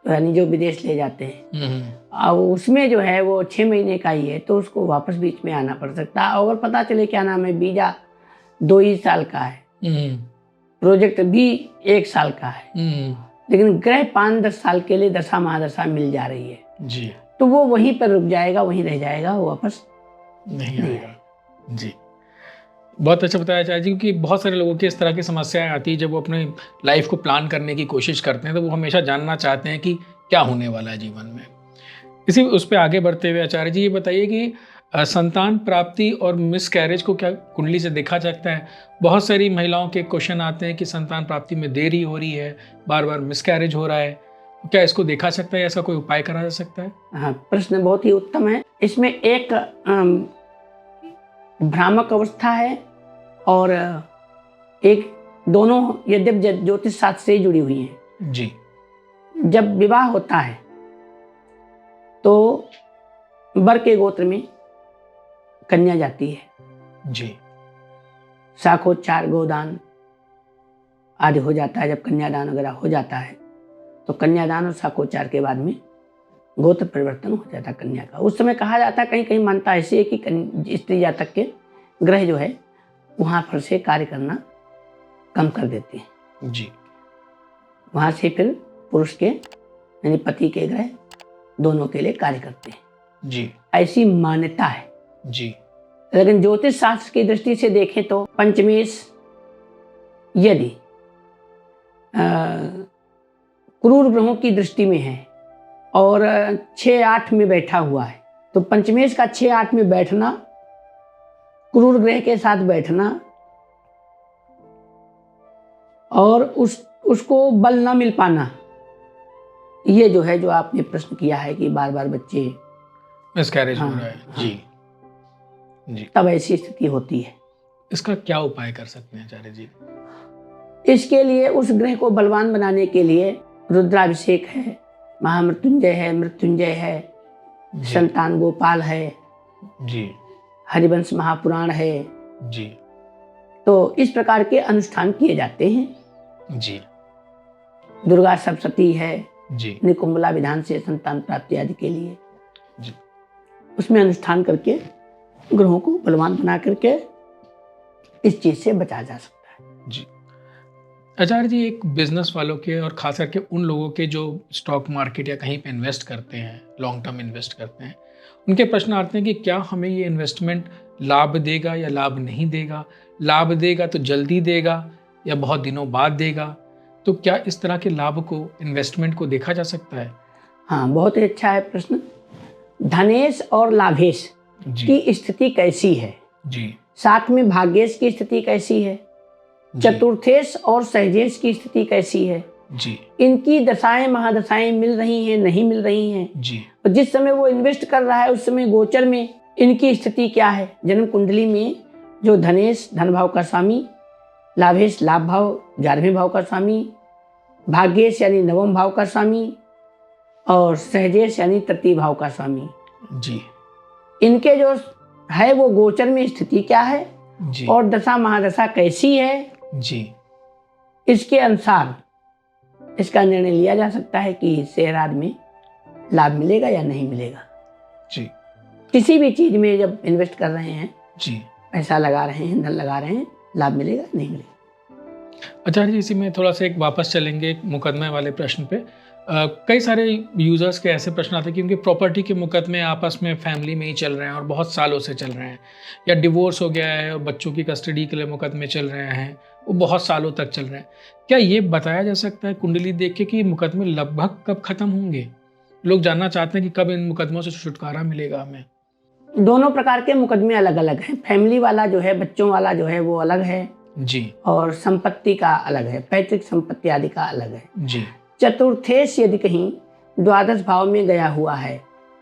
यानी जो विदेश ले जाते हैं। हम्म। अब उसमें जो है वो 6 महीने का ही है, तो उसको वापस बीच में आना पड़ सकता है। अगर पता चले क्या नाम है वीजा 2 ही साल का है, हम्म। प्रोजेक्ट भी 1 साल का है, हम्म। लेकिन ग्रह 5-10 साल के लिए दशा महादशा मिल जा रही है, जी। तो वो वहीं पर रुक जाएगा, वहीं रह जाएगा, वो वापस नहीं आएगा। जी। बहुत अच्छा बताया आचार्य जी, क्योंकि बहुत सारे लोगों की इस तरह की समस्याएं आती है जब वो अपने लाइफ को प्लान करने की कोशिश करते हैं, तो वो हमेशा जानना चाहते हैं कि क्या होने वाला है जीवन में। इसी उस पर आगे बढ़ते हुए आचार्य जी ये बताइए कि संतान प्राप्ति और मिस कैरेज को क्या कुंडली से देखा जाता है? बहुत सारी महिलाओं के क्वेश्चन आते हैं कि संतान प्राप्ति में देरी हो रही है, बार बार मिस कैरेज हो रहा है, क्या इसको देखा सकता है? ऐसा कोई उपाय करा जा सकता है? हाँ, प्रश्न बहुत ही उत्तम है। इसमें एक भ्रामक अवस्था है और एक, दोनों यद्यप ज्योतिष शास्त्र से जुड़ी हुई हैं। जी। जब विवाह होता है तो वर के गोत्र में कन्या जाती है, जी। शाखोच्चार, गोदान आदि हो जाता है। जब कन्यादान वगैरह हो जाता है तो कन्यादान और शाखोच्चार के बाद में गोत्र परिवर्तन हो जाता है कन्या का। उस समय कहा जाता है, कहीं कहीं मानता ऐसी है कि स्त्री जातक के ग्रह जो है वहाँ पर से कार्य करना कम कर देते हैं। जी। वहाँ से फिर पुरुष के यानी पति के ग्रह दोनों के लिए कार्य करते हैं। जी। ऐसी मान्यता है। जी। लेकिन ज्योतिष शास्त्र की दृष्टि से देखें तो पंचमेश यदि क्रूर ग्रहों की दृष्टि में है और 6-8 में बैठा हुआ है, तो पंचमेश का 6-8 में बैठना, क्रूर ग्रह के साथ बैठना और उसको बल न मिल पाना, ये जो है, जो आपने प्रश्न किया है कि बार बार बच्चे मिसकैरेज हो हाँ, रहा है। हाँ, जी। जी। तब ऐसी स्थिति होती है। इसका क्या उपाय कर सकते हैं आचार्य जी? इसके लिए उस ग्रह को बलवान बनाने के लिए रुद्राभिषेक है, महामृत्युंजय है, मृत्युंजय है, संतान गोपाल है, जी। हरिवंश महापुराण है। जी। तो इस प्रकार के अनुष्ठान किए जाते हैं। जी। दुर्गा सप्तशती है, जी। निकुंभला विधान से संतान प्राप्ति आदि के लिए जी। उसमें अनुष्ठान करके ग्रहों को बलवान बना करके इस चीज से बचा जा सकता है। जी। आचार्य जी, एक बिजनेस वालों के और खास करके उन लोगों के जो स्टॉक मार्केट या कहीं पे इन्वेस्ट करते हैं, लॉन्ग टर्म इन्वेस्ट करते हैं, उनके प्रश्न आते हैं कि क्या हमें ये इन्वेस्टमेंट लाभ देगा या लाभ नहीं देगा? लाभ देगा तो जल्दी देगा या बहुत दिनों बाद देगा? तो क्या इस तरह के लाभ को, इन्वेस्टमेंट को देखा जा सकता है? हाँ, बहुत ही अच्छा है प्रश्न। धनेश और लाभेश की स्थिति कैसी है? जी। साथ में भाग्येश की स्थिति कैसी है? चतुर्थेश और सहजेश की स्थिति कैसी है? जी। इनकी दशाएं महादशाएं मिल रही हैं, नहीं मिल रही हैं? जी। और जिस समय वो इन्वेस्ट कर रहा है उस समय गोचर में इनकी स्थिति क्या है? जन्म कुंडली में जो धनेश धन भाव का स्वामी, लाभेश लाभ भाव 11वें भाव का स्वामी, भाग्येश यानी 9वें भाव का स्वामी और सहजेश यानी तृतीय भाव का स्वामी, जी, इनके जो है वो गोचर में स्थिति क्या है जी, और दशा महादशा कैसी है, जी, इसके अनुसार इसका निर्णय लिया जा सकता है कि शेयर आदि में लाभ मिलेगा या नहीं मिलेगा। जी, किसी भी चीज में जब इन्वेस्ट कर रहे हैं, जी, पैसा लगा रहे हैं, धन लगा रहे हैं, लाभ मिलेगा नहीं मिलेगा। आचार्य जी, इसी में थोड़ा सा एक वापस चलेंगे एक मुकदमे वाले प्रश्न पे। कई सारे यूज़र्स के ऐसे प्रश्न आते हैं क्योंकि प्रॉपर्टी के मुकदमे आपस में फैमिली में ही चल रहे हैं और बहुत सालों से चल रहे हैं, या डिवोर्स हो गया है और बच्चों की कस्टडी के लिए मुकदमे चल रहे हैं, वो बहुत सालों तक चल रहे हैं। क्या ये बताया जा सकता है कुंडली देख के कि ये मुकदमे लगभग कब ख़त्म होंगे? लोग जानना चाहते हैं कि कब इन मुकदमों से छुटकारा मिलेगा हमें। दोनों प्रकार के मुकदमे अलग अलग हैं। फैमिली वाला जो है, बच्चों वाला जो है वो अलग है जी और संपत्ति का अलग है, पैतृक संपत्ति आदि का अलग है। जी चतुर्थेश यदि कहीं द्वादश भाव में गया हुआ है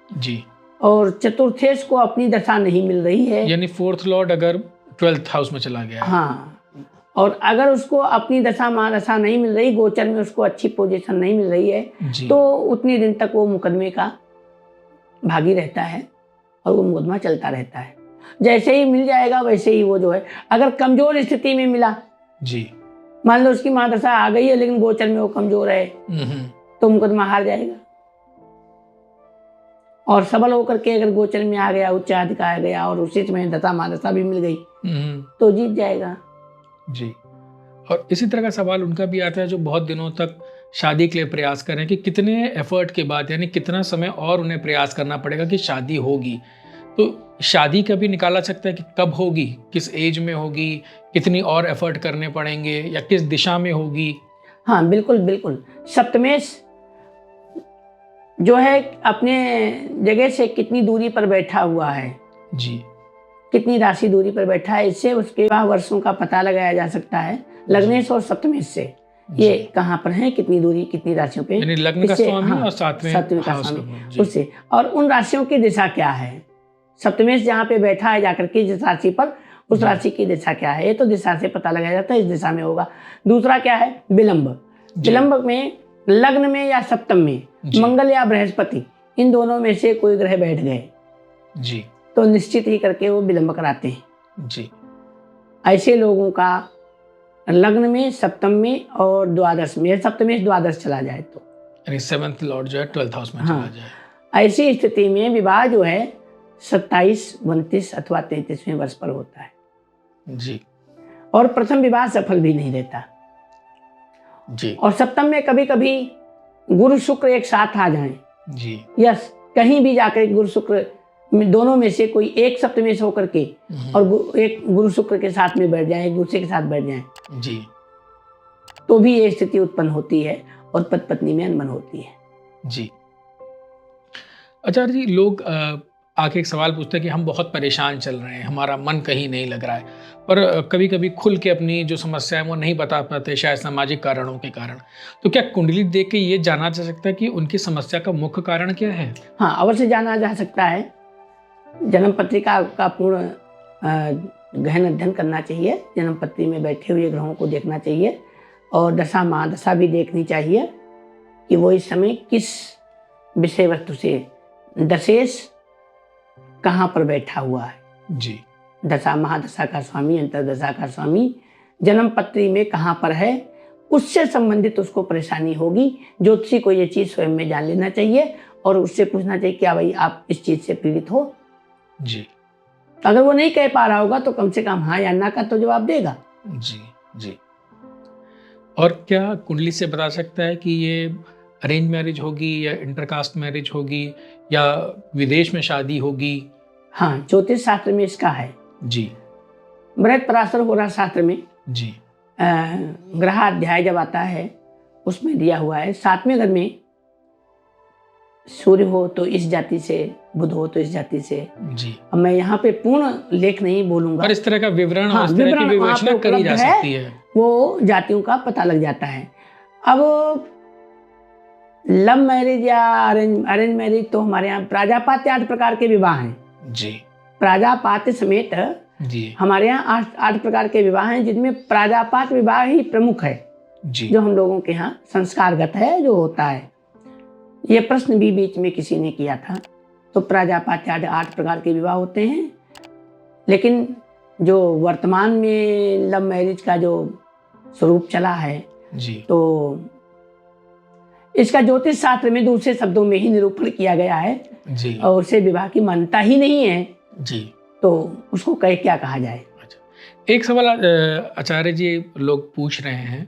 जी, और चतुर्थेश को अपनी दशा नहीं मिल रही है, यानी फोर्थ लॉर्ड अगर 12th हाउस में चला गया है। हाँ, और अगर उसको अपनी दशा महादशा नहीं मिल रही, गोचर में उसको अच्छी पोजीशन नहीं मिल रही है, जी तो उतने दिन तक वो मुकदमे का भागी रहता है और वो मुकदमा चलता रहता है। जैसे ही मिल जाएगा वैसे ही वो जो है, अगर कमजोर स्थिति में मिला, जी, मान लो उसकी महादशा आ गई है लेकिन गोचर में वो कमजोर है, तो मुकदमा हार जाएगा। और सबल होकर के अगर गोचर में आ गया, उच्चाधिकार आ गया और उसी समय दशा महादशा भी मिल गई तो जीत जाएगा। जी। और इसी तरह का सवाल उनका भी आता है जो बहुत दिनों तक शादी के लिए प्रयास कर रहे हैं कि कितने एफर्ट के बाद, यानी कितना समय और उन्हें प्रयास करना पड़ेगा कि शादी होगी। तो शादी कभी निकाला सकता है कि कब होगी, किस एज में होगी, कितनी और एफर्ट करने पड़ेंगे, या किस दिशा में होगी? हाँ बिल्कुल बिल्कुल। सप्तमेश जो है अपने जगह से कितनी दूरी पर बैठा हुआ है, जी, कितनी राशि दूरी पर बैठा है, इससे उसके वर्षों का पता लगाया जा सकता है लग्नेश और सप्तमेश से। ये कहाँ पर है, कितनी दूरी, कितनी राशियों पे, यानी लग्न का स्वामी हाँ, और सातवें का हाउस स्वामी, उससे, और उन राशियों की दिशा क्या है। सप्तमेश जहाँ पे बैठा है जाकर के जिस राशि पर, उस राशि की दिशा क्या है, ये तो दिशा से पता लगाया जाता है, इस दिशा में होगा। दूसरा क्या है, विलंब। विलंब में लग्न में या सप्तम में मंगल या बृहस्पति, इन दोनों में से कोई ग्रह बैठ गए जी, तो निश्चित ही करके वो विलंब कराते हैं। जी, ऐसे लोगों का लग्न में, सप्तम में और द्वादश में, सप्तमेश द्वादश चला जाए तो, यानी 7th लॉर्ड जो है 12th हाउस में हाँ, चला जाए। ऐसी स्थिति में विवाह जो है 27, 29 अथवा 33वें वर्ष पर होता है जी, और प्रथम विवाह सफल भी नहीं रहता। जी, और सप्तम में कभी कभी गुरु शुक्र एक साथ आ जाएं, जी, यस, कहीं भी जाकर गुरु शुक्र दोनों में से कोई एक सप्तमेश होकर के और एक गुरु शुक्र के साथ में बैठ जाए, एक दूसरे के साथ बैठ जाए, जी, तो भी ये स्थिति उत्पन्न होती है और पति पत्नी में अनबन होती है। जी। आचार्य जी, लोग आके एक सवाल पूछते हैं कि हम बहुत परेशान चल रहे हैं, हमारा मन कहीं नहीं लग रहा है, पर कभी कभी खुल के अपनी जो समस्या है वो नहीं बता पाते, शायद सामाजिक कारणों के कारण। तो क्या कुंडली देख के ये जाना जा सकता है कि उनकी समस्या का मुख्य कारण क्या है? हाँ, अवश्य जाना जा सकता है। जन्म पत्रिका का पूर्ण गहन अध्ययन करना चाहिए, जन्म पत्री में बैठे हुए ग्रहों को देखना चाहिए और दशा महादशा भी देखनी चाहिए कि वो इस समय किस विषय वस्तु से, दशेश कहाँ पर बैठा हुआ है, जी, दशा महादशा का स्वामी, अंतरदशा का स्वामी जन्म पत्री में कहाँ पर है, उससे संबंधित उसको परेशानी होगी। ज्योतिषी को ये चीज़ स्वयं में जान लेना चाहिए और उससे पूछना चाहिए क्या भाई आप इस चीज़ से पीड़ित हो। जी, अगर वो नहीं कह पा रहा होगा तो कम से कम हाँ या ना का तो जवाब देगा। जी, जी। और क्या कुंडली से बता सकता है कि ये अरेंज मैरिज होगी या इंटरकास्ट मैरिज होगी या विदेश में शादी होगी? हाँ, ज्योतिष शास्त्र में इसका है। जी, बृहद पराशर होरा शास्त्र में जी, ग्रहाध्याय जब आता है उसमें दिया हुआ है 7वें घर में सूर्य हो तो इस जाति से, बुध हो तो इस जाति से। जी। अब मैं यहाँ पे पूर्ण लेख नहीं बोलूंगा, पर इस तरह का विवरण, हाँ, इस तरह की विवरण विवेचना वहाँ पे करी जा उपलब्ध है, सकती है। वो जातियों का पता लग जाता है। अब लव मैरिज या अरेंज मैरिज तो हमारे यहाँ प्राजापात 8 प्रकार के विवाह हैं। जी, प्राजापात समेत जी, हमारे यहाँ 8 प्रकार के विवाह हैं, जिनमें प्राजापात विवाह ही प्रमुख है, जी, जो हम लोगों के यहाँ संस्कारगत है, जो होता है। ये प्रश्न भी बीच में किसी ने किया था। तो प्राजापात 8 प्रकार के विवाह होते हैं, लेकिन जो वर्तमान में लव मैरिज का जो स्वरूप चला है, जी, तो इसका ज्योतिष शास्त्र में दूसरे शब्दों में ही निरूपण किया गया है जी, और उसे विवाह की मान्यता ही नहीं है, जी। तो उसको कह क्या कहा जाए। अच्छा, एक सवाल आचार्य जी लोग पूछ रहे हैं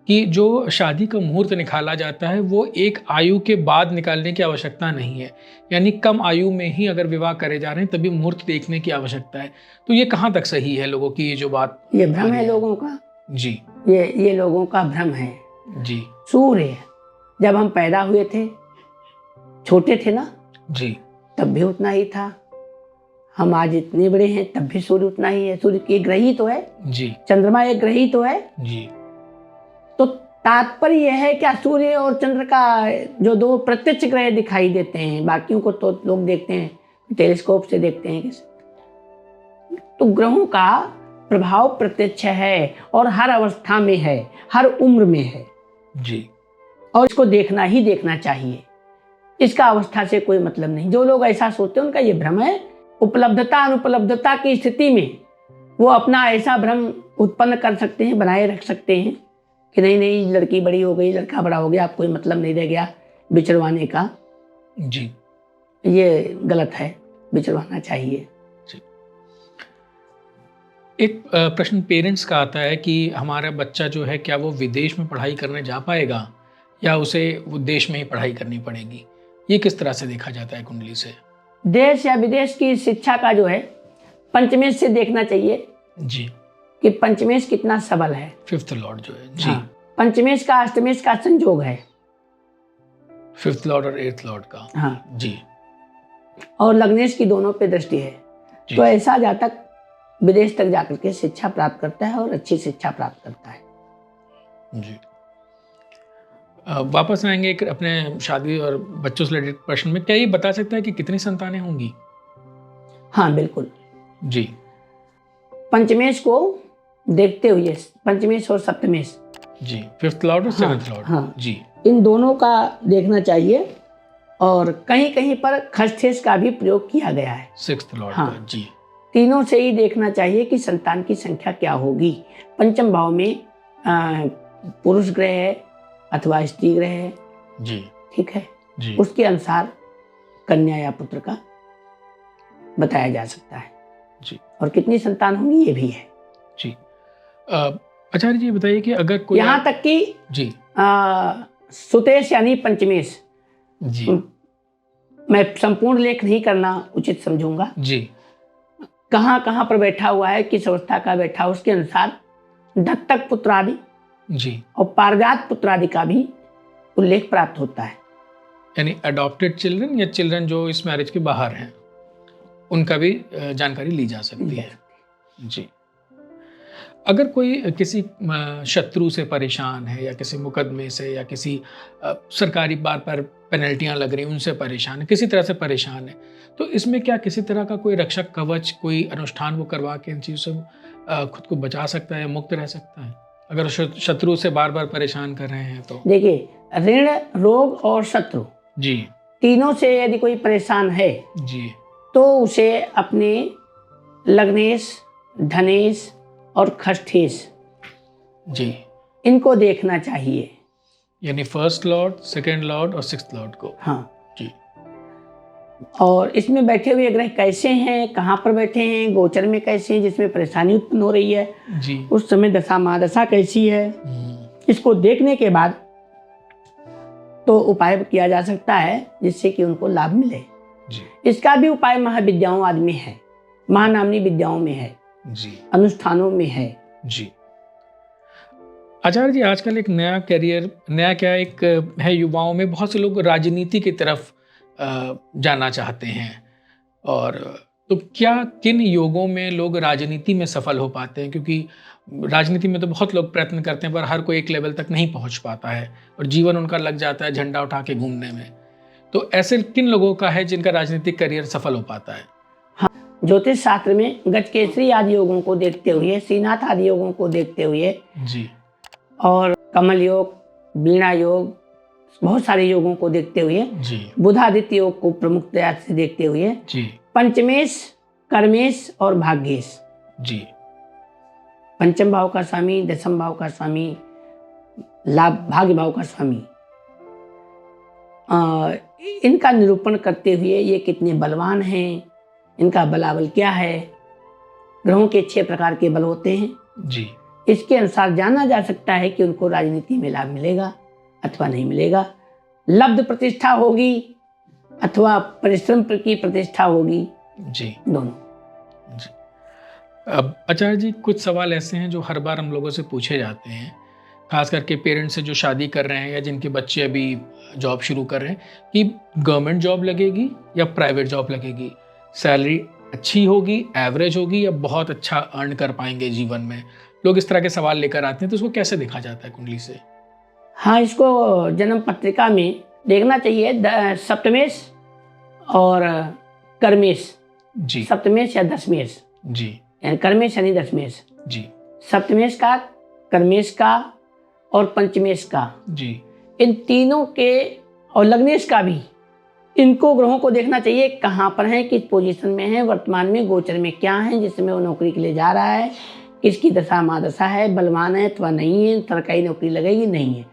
कि जो शादी का मुहूर्त निकाला जाता है वो एक आयु के बाद निकालने की आवश्यकता नहीं है, यानी कम आयु में ही अगर विवाह करे जा रहे हैं तभी मुहूर्त देखने की आवश्यकता है। तो ये कहाँ तक सही है लोगों की ये जो बात ये आ भ्रम रही है लोगों का, जी ये लोगों का भ्रम है। जी सूर्य जब हम पैदा हुए थे, छोटे थे ना, जी तब भी उतना ही था। हम आज इतने बड़े हैं तब भी सूर्य उतना ही है। सूर्य एक ग्रह ही तो है, जी चंद्रमा एक ग्रह ही तो है। जी तो तात्पर्य यह है क्या, सूर्य और चंद्र का जो दो प्रत्यक्ष ग्रह दिखाई देते हैं, बाकियों को तो लोग देखते हैं टेलीस्कोप से देखते हैं किसी। तो ग्रहों का प्रभाव प्रत्यक्ष है और हर अवस्था में है, हर उम्र में है जी और इसको देखना ही देखना चाहिए। इसका अवस्था से कोई मतलब नहीं। जो लोग ऐसा सोचते हैं उनका ये भ्रम है। उपलब्धता अनुपलब्धता की स्थिति में वो अपना ऐसा भ्रम उत्पन्न कर सकते हैं, बनाए रख सकते हैं कि नहीं नहीं लड़की बड़ी हो गई, लड़का बड़ा हो गया, अब कोई मतलब नहीं रह गया बिछड़वाने का। जी ये गलत है, बिछड़वाना चाहिए। एक प्रश्न पेरेंट्स का आता है कि हमारा बच्चा जो है क्या वो विदेश में पढ़ाई करने जा पाएगा या उसे वो देश में ही पढ़ाई करनी पड़ेगी? ये किस तरह से देखा जाता है कुंडली से? देश या विदेश की शिक्षा का जो है पंचमेश से देखना चाहिए जी कि पंचमेश कितना सबल है। फिफ्थ लॉर्ड जो है जी हाँ, पंचमेश का अष्टमेश का संयोग है। फिफ्थ लॉर्ड और एट्थ लॉर्ड का हाँ, जी और लग्नेश की दोनों पे दृष्टि है। जी तो ऐसा जातक विदेश तक जाकर के शिक्षा प्राप्त करता है और अच्छी शिक्षा प्राप्त करता है। जी वापस आएंगे एक अपने शादी और बच्चों से रिलेटेड प्रश्न में। क्या ये बता सकता है कि कितनी संतानें होंगी? हाँ बिल्कुल, जी पंचमेश को देखते हुए, पंचमेश और सप्तमेश, जी फिफ्थ लॉर्ड और हाँ, सेवंथ लॉर्ड हाँ, जी इन दोनों का देखना चाहिए। और कहीं कहीं पर खस्थेश का भी प्रयोग किया गया है। सिक्स्थ लॉर्ड हाँ, का जी तीनों से ही देखना चाहिए कि संतान की संख्या क्या होगी। पंचम भाव में पुरुष ग्रह है अथवा स्त्री ग्रह है, जी ठीक है, जी उसके अनुसार कन्या या पुत्र का बताया जा सकता है। जी और कितनी संतान होंगी ये भी है। जी आचार्य जी बताइए कि अगर कोई यहाँ तक कि जी सुतेश यानी पंचमेश, जी मैं संपूर्ण लेख नहीं करना उचित समझूंगा। जी कहाँ कहाँ पर बैठा हुआ है, किस अवस्था का बैठा, उसके अनुसार दत्तक पुत्र आदि जी और पारजात पुत्र आदि का भी उल्लेख प्राप्त होता है। यानी अडॉप्टेड चिल्ड्रन या चिल्ड्रन जो इस मैरिज के बाहर हैं उनका भी जानकारी ली जा सकती है। जी अगर कोई किसी शत्रु से परेशान है या किसी मुकदमे से या किसी सरकारी बार पर पेनल्टियां लग रही उनसे परेशान है, किसी तरह से परेशान है, तो इसमें क्या किसी तरह का कोई रक्षक कवच, कोई अनुष्ठान वो करवा के इन चीज़ों से खुद को बचा सकता है, मुक्त रह सकता है अगर शत्रु से बार बार परेशान कर रहे हैं तो? देखिए, ऋण, रोग और शत्रु जी तीनों से यदि कोई परेशान है जी तो उसे अपने लग्नेश, धनेश और खष्ठेश जी इनको देखना चाहिए। यानी फर्स्ट लॉर्ड, सेकेंड लॉर्ड और सिक्स्थ लॉर्ड को। हाँ, जी और इसमें बैठे हुए ग्रह कैसे हैं, कहाँ पर बैठे हैं, गोचर में कैसे हैं, जिसमें परेशानी उत्पन्न हो रही है, जी उस समय दशा महादशा कैसी है, इसको देखने के बाद तो उपाय किया जा सकता है जिससे कि उनको लाभ मिले। जी इसका भी उपाय महाविद्याओं आदि में है, महानामनी विद्याओं में है, जी अनुष्ठानों में है। जी आचार्य जी आजकल एक नया करियर, नया क्या एक है, युवाओं में बहुत से लोग राजनीति की तरफ जाना चाहते हैं। और तो क्या किन योगों में लोग राजनीति में सफल हो पाते हैं? क्योंकि राजनीति में तो बहुत लोग प्रयत्न करते हैं पर हर कोई एक लेवल तक नहीं पहुंच पाता है और जीवन उनका लग जाता है झंडा उठा के घूमने में। तो ऐसे किन लोगों का है जिनका राजनीतिक करियर सफल हो पाता है? ज्योतिष शास्त्र में गजकेसरी आदि योगों को देखते हुए, श्रीनाथ आदि योगों को देखते हुए जी और कमल योग, वीणा योग, बहुत सारे योगों को देखते हुए, जी बुधादित्य योग को प्रमुखता से देखते हुए, जी पंचमेश, कर्मेश और भाग्येश, जी पंचम भाव का स्वामी, दशम भाव का स्वामी, लाभ भाग्य भाव का स्वामी, इनका निरूपण करते हुए ये कितने बलवान हैं, इनका बलाबल क्या है, ग्रहों के 6 प्रकार के बल होते हैं। जी। इसके अनुसार जाना जा सकता है कि उनको राजनीति में लाभ मिलेगा अथवा नहीं मिलेगा, लब्ध प्रतिष्ठा होगी अथवा परिश्रम की प्रतिष्ठा होगी, जी। दोनों। जी। अब आचार्य जी, कुछ सवाल ऐसे हैं जो हर बार हम लोगों से पूछे जाते हैं, खास करके पेरेंट्स से जो शादी कर रहे हैं या जिनके बच्चे अभी जॉब शुरू कर रहे हैं, कि गवर्नमेंट जॉब लगेगी या प्राइवेट जॉब लगेगी, सैलरी अच्छी होगी, एवरेज होगी, या बहुत अच्छा अर्न कर पाएंगे जीवन में। लोग इस तरह के सवाल लेकर आते हैं, तो उसको कैसे देखा जाता है कुंडली से? हाँ, इसको जन्म पत्रिका में देखना चाहिए सप्तमेश और कर्मेश। जी। सप्तमेश या दशमेश, जी। यानी कर्मेश यानी दशमेश। जी। सप्तमेश का, कर्मेश का और पंचमेश का, जी। इन तीनों के, और लग्नेश का भी, इनको ग्रहों को देखना चाहिए कहाँ पर हैं, किस पोजीशन में हैं, वर्तमान में गोचर में क्या है, जिसमें वो नौकरी के लिए जा रहा है, किसकी दशा महादशा है, बलवान है अथवा नहीं है, सरकारी नौकरी लगेगी नहीं है।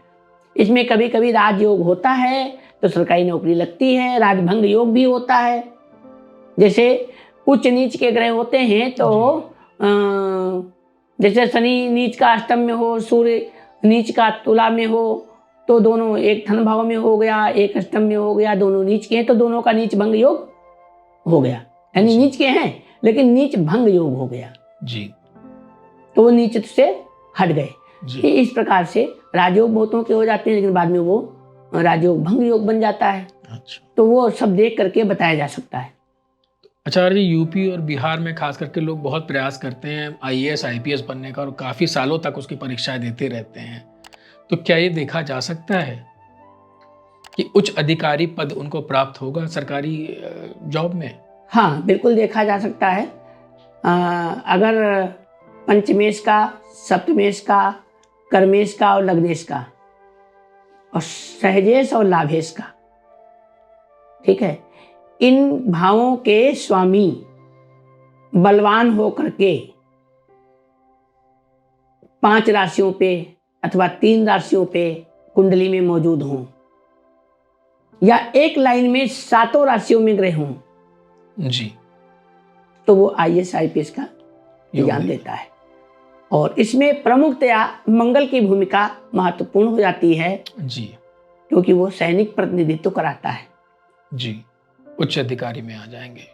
इसमें कभी कभी राजयोग होता है तो सरकारी नौकरी लगती है, राजभंग योग भी होता है। जैसे उच्च नीच के ग्रह होते हैं तो जैसे शनि नीच का अष्टम में हो, सूर्य नीच का तुला में हो, तो दोनों, एक धन भाव में हो गया, एक अष्टम में हो गया, दोनों नीच के हैं तो दोनों का नीच भंग योग हो गया। यानी नीच के हैं लेकिन नीच भंग योग हो गया जी। तो वो नीच से हट गए। जी। इस प्रकार से राजयोग बहुतों के हो जाते हैं, लेकिन बाद में वो राजयोग भंग योग बन जाता है। अच्छा। तो वो सब देख करके बताया जा सकता है। आचार्य जी, यूपी और बिहार में खास करके लोग बहुत प्रयास करते हैं आईएएस आईपीएस बनने का, और काफ़ी सालों तक उसकी परीक्षाएं देते रहते हैं। तो क्या ये देखा जा सकता है कि उच्च अधिकारी पद उनको प्राप्त होगा सरकारी जॉब में? हाँ, बिल्कुल देखा जा सकता है। अगर पंचमेश का, सप्तमेश का, कर्मेश का और लग्नेश का और सहजेश और लाभेश का, ठीक है, इन भावों के स्वामी बलवान हो करके 5 राशियों पे अथवा 3 राशियों पे कुंडली में मौजूद हों, या एक लाइन में 7 राशियों में ग्रह हों, जी, तो वो आईएएस आईपीएस का ज्ञान देता है। और इसमें प्रमुखतया मंगल की भूमिका महत्वपूर्ण हो जाती है जी, क्योंकि वो सैनिक प्रतिनिधित्व कराता है। जी, उच्च अधिकारी में आ जाएंगे,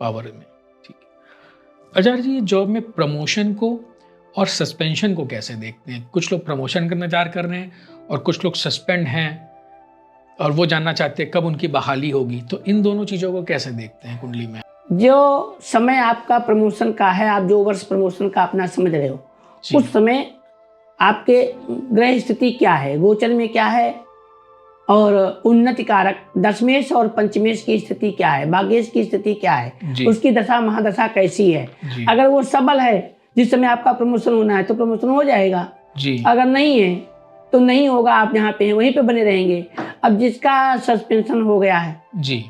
पावर में। ठीक है आचार्य जी, जॉब में प्रमोशन को और सस्पेंशन को कैसे देखते हैं? कुछ लोग प्रमोशन का इंतजार कर रहे हैं और कुछ लोग सस्पेंड हैं और वो जानना चाहते हैं कब उनकी बहाली होगी। तो इन दोनों चीज़ों को कैसे देखते हैं कुंडली में? जो समय आपका प्रमोशन का है, आप जो वर्ष प्रमोशन का अपना समझ रहे हो, उस समय आपके ग्रह स्थिति क्या है, गोचर में क्या है, और उन्नति कारक दशमेश और पंचमेश की स्थिति क्या है, भाग्येश की स्थिति क्या है, उसकी दशा महादशा कैसी है। अगर वो सबल है, जिस समय आपका प्रमोशन होना है, तो प्रमोशन हो जाएगा जी। अगर नहीं है तो नहीं होगा, आप जहाँ पे हैं वहीं पे बने रहेंगे। अब जिसका सस्पेंशन हो गया है जी,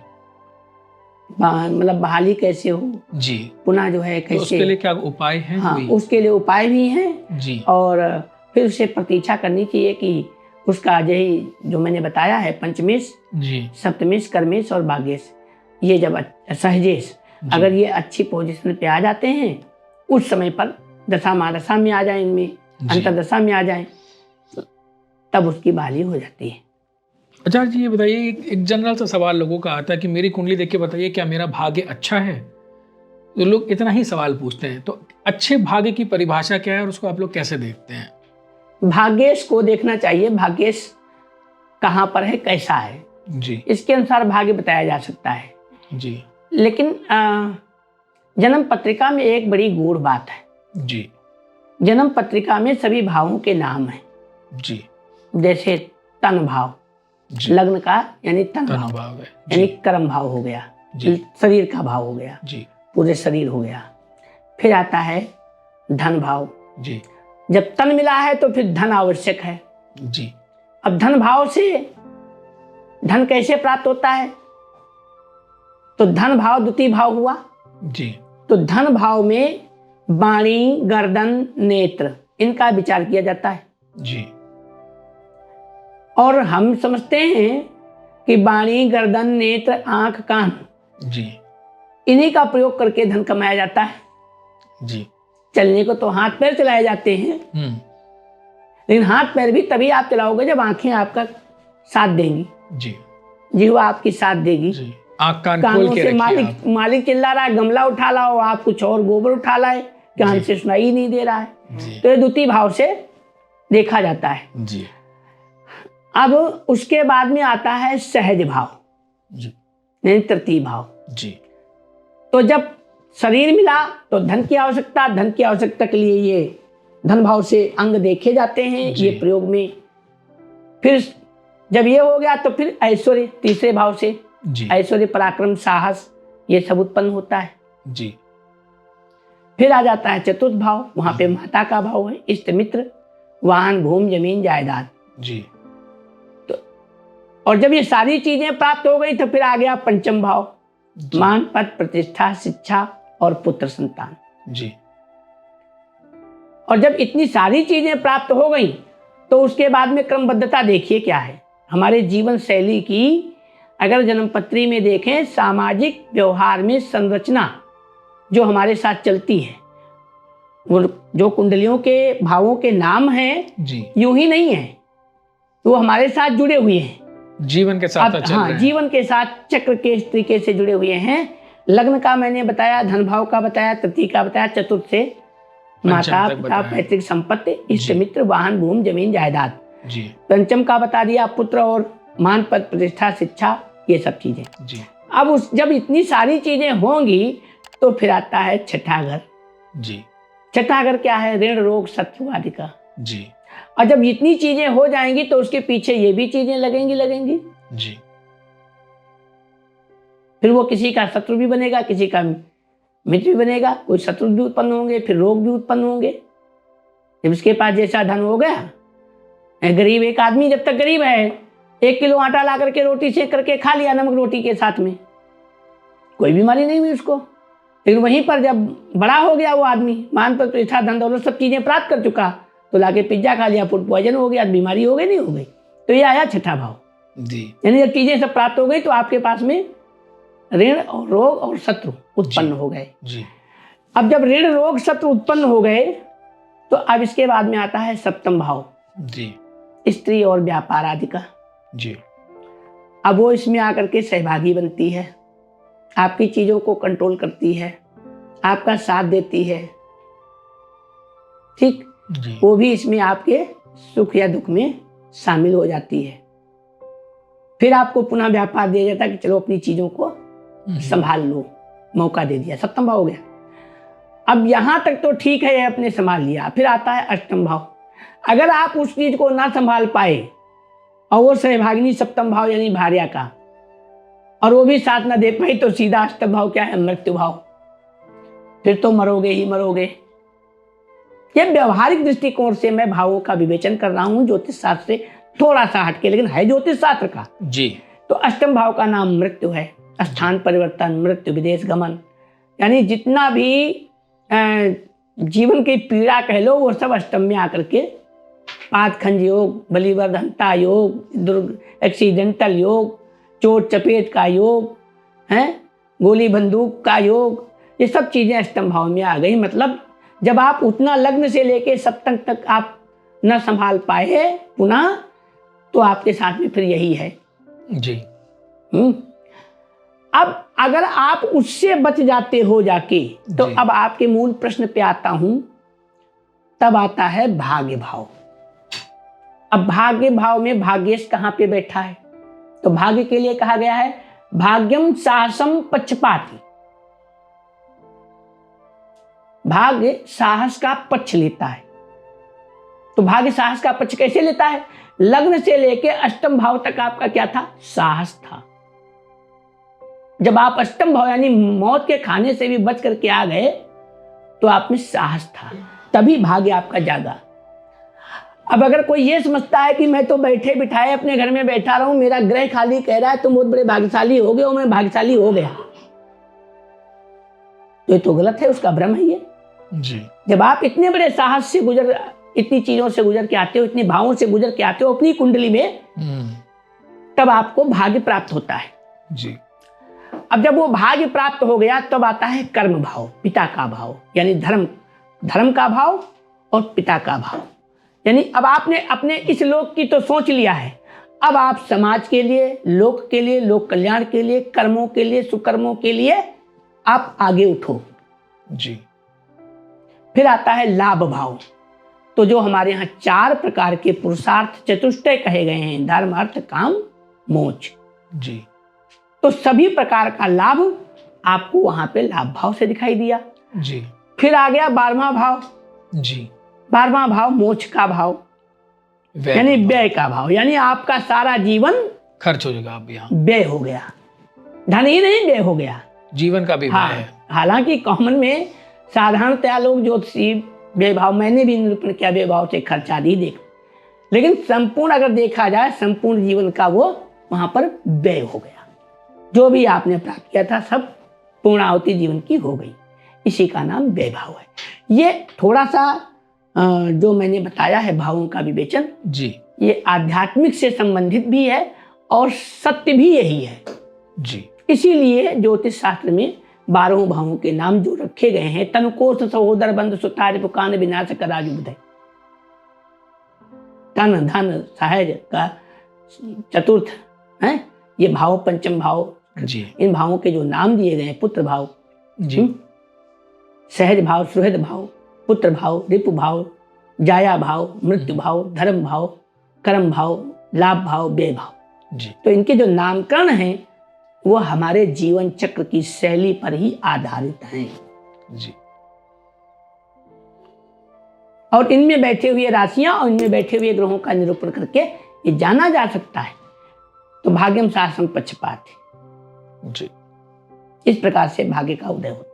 मतलब बहाली कैसे हो जी, पुनः जो है कैसे, तो उसके लिए क्या उपाय हैं? हाँ, उसके लिए उपाय भी हैं जी, और फिर उसे प्रतीक्षा करनी चाहिए कि उसका यही जो मैंने बताया है, पंचमेश जी, सप्तमेश, कर्मेश और भाग्येश, ये जब सहजेश, अगर ये अच्छी पोजीशन पे आ जाते हैं, उस समय पर दशा महादशा में आ जाए, इनमें अंतरदशा में आ जाए, तब उसकी बहाली हो जाती है। आचार्य जी, ये बताइए, एक जनरल सा सवाल लोगों का आता है कि मेरी कुंडली देख के बताइए क्या मेरा भाग्य अच्छा है? तो लोग इतना ही सवाल पूछते हैं। तो अच्छे भाग्य की परिभाषा क्या है और उसको आप लोग कैसे देखते हैं? भाग्येश को देखना चाहिए, भाग्येश कहाँ पर है, कैसा है जी, इसके अनुसार भाग्य बताया जा सकता है जी। लेकिन जन्म पत्रिका में एक बड़ी गूढ़ बात है जी। जन्म पत्रिका में सभी भावों के नाम हैं जी। जैसे तन भाव, लग्न का यानी तन भाव है, यानी कर्म भाव हो गया जी, शरीर का भाव हो गया जी, पूरे शरीर हो गया। फिर आता है धन भाव जी। जब तन मिला है तो फिर धन आवश्यक है जी। अब धन भाव से धन कैसे प्राप्त होता है, तो धन भाव द्वितीय भाव हुआ जी। तो धन भाव में वाणी, गर्दन, नेत्र, इनका विचार किया जाता है जी। और हम समझते हैं कि वाणी, गर्दन, नेत्र, आंख, कान जी, इन्हीं का प्रयोग करके धन कमाया जाता है जी। चलने को तो हाथ पैर चलाए जाते हैं, लेकिन हाथ पैर भी तभी आप चलाओगे जब आंखें आपका साथ देंगी, जी। जीवा आपकी साथ देगी। जी। आँख कान खोल कानों के से रखिए आप। मालिक चिल्ला रहा है गमला उठा लाओ, आप कुछ और गोबर उठा लाए, कान जी। से सुनाई नहीं दे रहा है। जी। तो ये द्वितीय भाव से देखा जाता है। जी। अब उसके बाद में आता है सहज भाव, जी। यानी तृतीय भाव। जी। तो जब शरीर मिला तो धन की आवश्यकता के लिए ये धन भाव से अंग देखे जाते हैं जी। ये प्रयोग में। फिर जब ये हो गया तो फिर ऐश्वर्य तीसरे भाव से, जी। ऐश्वर्य पराक्रम साहस ये सब उत्पन्न होता है। जी। फिर आ जाता है चतुर्थ भाव, वहां पे माता का भाव है, इष्ट मित्र वाहन भूमि जमीन जायदाद। जी। तो और जब ये सारी चीजें प्राप्त हो गई तो फिर आ गया पंचम भाव, मान पद प्रतिष्ठा शिक्षा और पुत्र संतान। जी। और जब इतनी सारी चीजें प्राप्त हो गई तो उसके बाद में क्रमबद्धता देखिए क्या है हमारे जीवन शैली की। अगर जन्मपत्री में देखें सामाजिक व्यवहार में संरचना जो हमारे साथ चलती है, वो जो कुंडलियों के भावों के नाम हैं जी। यूं ही नहीं है, वो हमारे साथ जुड़े हुए हैं, जीवन के साथ चल रहे हैं। जीवन के साथ चक्र के इस तरीके से जुड़े हुए हैं। लग्न का मैंने बताया, धन भाव का बताया, तृतीय का बताया, चतुर्थ से माता पिता पैतृक संपत्ति इष्ट मित्र वाहन भूमि जमीन जायदाद। जी। पंचम का बता दिया पुत्र और मान पद प्रतिष्ठा शिक्षा ये सब चीजें। जी। अब जब इतनी सारी चीजें होंगी तो फिर आता है छठा घर। जी। छठा घर क्या है? ऋण रोग शत्रु आदि का। जी। और जब इतनी चीजें हो जाएंगी तो उसके पीछे ये भी चीजें लगेंगी। जी। फिर वो किसी का शत्रु भी बनेगा, किसी का मित्र भी बनेगा, कोई शत्रु भी उत्पन्न होंगे, फिर रोग भी उत्पन्न होंगे। जब उसके पास जैसा धन हो गया, गरीब एक आदमी जब तक गरीब है 1 किलो आटा ला करके रोटी सेक करके खा लिया नमक रोटी के साथ में, कोई बीमारी नहीं हुई उसको। लेकिन वहीं पर जब बड़ा हो गया वो आदमी, मान पर प्रतिष्ठा धन दौलत सब चीजें प्राप्त कर चुका, तो लाके पिज्जा खा लिया, फूड पॉइजन हो गया, बीमारी हो गई नहीं हो गई। तो ये आया छठा भाव। यानी जब चीजें सब प्राप्त हो गई तो आपके पास में ऋण और रोग और शत्रु उत्पन्न हो गए। अब जब ऋण रोग शत्रु उत्पन्न हो गए तो अब इसके बाद में आता है सप्तम भाव जी। स्त्री और व्यापार आदि का। जी। अब वो इसमें आकर के सहभागी बनती है, आपकी चीजों को कंट्रोल करती है, आपका साथ देती है, ठीक। वो भी इसमें आपके सुख या दुख में शामिल हो जाती है। फिर आपको पुनः व्यापार दिया जाता है कि चलो अपनी चीजों को संभाल लो, मौका दे दिया, सप्तम भाव हो गया। अब यहां तक तो ठीक है, आपने संभाल लिया। फिर आता है अष्टम भाव। अगर आप उस चीज को ना संभाल पाए और वो सहभागिनी सप्तम भाव यानी भार्या का, और वो भी साथ ना दे पाई, तो सीधा अष्टम भाव क्या है? मृत्यु भाव। फिर तो मरोगे ही मरोगे। ये व्यवहारिक दृष्टिकोण से मैं भावों का विवेचन कर रहा हूं, ज्योतिष शास्त्र से थोड़ा सा हटके, लेकिन है ज्योतिष शास्त्र का जी। तो अष्टम भाव का नाम मृत्यु है। स्थान परिवर्तन, मृत्यु, विदेश गमन, यानी जितना भी जीवन की पीड़ा कह लो वो सब अष्टम में आकर के, पादखंड योग, बलिवर्धनता योग, एक्सीडेंटल योग, चोट चपेट का योग है, गोली बंदूक का योग, ये सब चीजें अष्टम भाव में आ गई। मतलब जब आप उतना लग्न से लेके सप्तम तक आप न संभाल पाए पुनः, तो आपके साथ में फिर यही है जी। अब अगर आप उससे बच जाते हो जाके, तो अब आपके मूल प्रश्न पे आता हूं। तब आता है भाग्य भाव। अब भाग्य भाव में भाग्येश कहां पे बैठा है? तो भाग्य के लिए कहा गया है भाग्यम साहसम पक्षपाती। भाग्य साहस का पक्ष लेता है। तो भाग्य साहस का पक्ष कैसे लेता है? लग्न से लेके अष्टम भाव तक आपका क्या था? साहस था। जब आप अष्टम भाव यानी मौत के खाने से भी बच करके आ गए तो आप में साहस था, तभी भाग्य आपका जागा। अब अगर कोई ये समझता है कि मैं तो बैठे बिठाए अपने घर में बैठा रहूं, मेरा ग्रह खाली कह रहा है तुम बहुत बड़े भाग्यशाली हो गए हो, मैं भाग्यशाली हो गया, तो ये तो गलत है, उसका भ्रम है ये जी। जब आप इतने बड़े साहस से गुजर, इतनी चीजों से गुजर के आते हो, इतने भावों से गुजर के आते हो अपनी कुंडली में, तब आपको भाग्य प्राप्त होता है जी। अब जब वो भाग्य प्राप्त हो गया तब आता है कर्म भाव, पिता का भाव, यानी धर्म का भाव और पिता का भाव। यानी अब आपने अपने इस लोक की तो सोच लिया है, अब आप समाज के लिए, लोक कल्याण के लिए, कर्मों के लिए, सुकर्मों के लिए आप आगे उठो जी। फिर आता है लाभ भाव। तो जो हमारे यहाँ 4 प्रकार के पुरुषार्थ चतुष्टय कहे गए हैं, धर्म अर्थ काम मोक्ष जी। तो सभी प्रकार का लाभ आपको वहां पे लाभ भाव से दिखाई दिया। जी। फिर आ गया 12वां भाव। जी। 12वां भाव मोक्ष का भाव, यानी व्यय का भाव, यानी आपका सारा जीवन खर्च हो जाएगा, आप यहाँ व्यय हो गया, धन ही नहीं व्यय हो गया, जीवन का भी व्यय है। हालांकि कॉमन में साधारणतया लोग ज्योतिषी व्यय भाव, मैंने भी निरूपण किया व्यय भाव से खर्चा दी देख, लेकिन संपूर्ण अगर देखा जाए संपूर्ण जीवन का वो वहां पर व्यय हो गया। जो भी आपने प्राप्त किया था सब पूर्णाहुति जीवन की हो गई, इसी का नाम व्यय भाव है। ये थोड़ा सा जो मैंने बताया है भावों का विवेचन जी, ये आध्यात्मिक से संबंधित भी है और सत्य भी यही है जी। इसीलिए ज्योतिष शास्त्र में 12 भावों के नाम जो रखे गए हैं, तनुकोष सहोदर बंध सुतार पुकान विनाश कराजु बुधय, तन धन सहज का चतुर्थ है ये भाव, पंचम भाव जी। इन भावों के जो नाम दिए गए हैं, पुत्र भाव जी, सहज भाव, सुहृद भाव, पुत्र भाव, रिपु भाव, जाया भाव, मृत्यु भाव, धर्म भाव, कर्म भाव, लाभ भाव, व्यय भाव जी। तो इनके जो नामकरण हैं वो हमारे जीवन चक्र की शैली पर ही आधारित हैं जी। और इनमें बैठे हुए राशियां और इनमें बैठे हुए ग्रहों का निरूपण करके ये जाना जा सकता है। तो भाग्यम शास्त्रम पक्षपात है, जी। इस प्रकार से भाग्य का उदय होता है।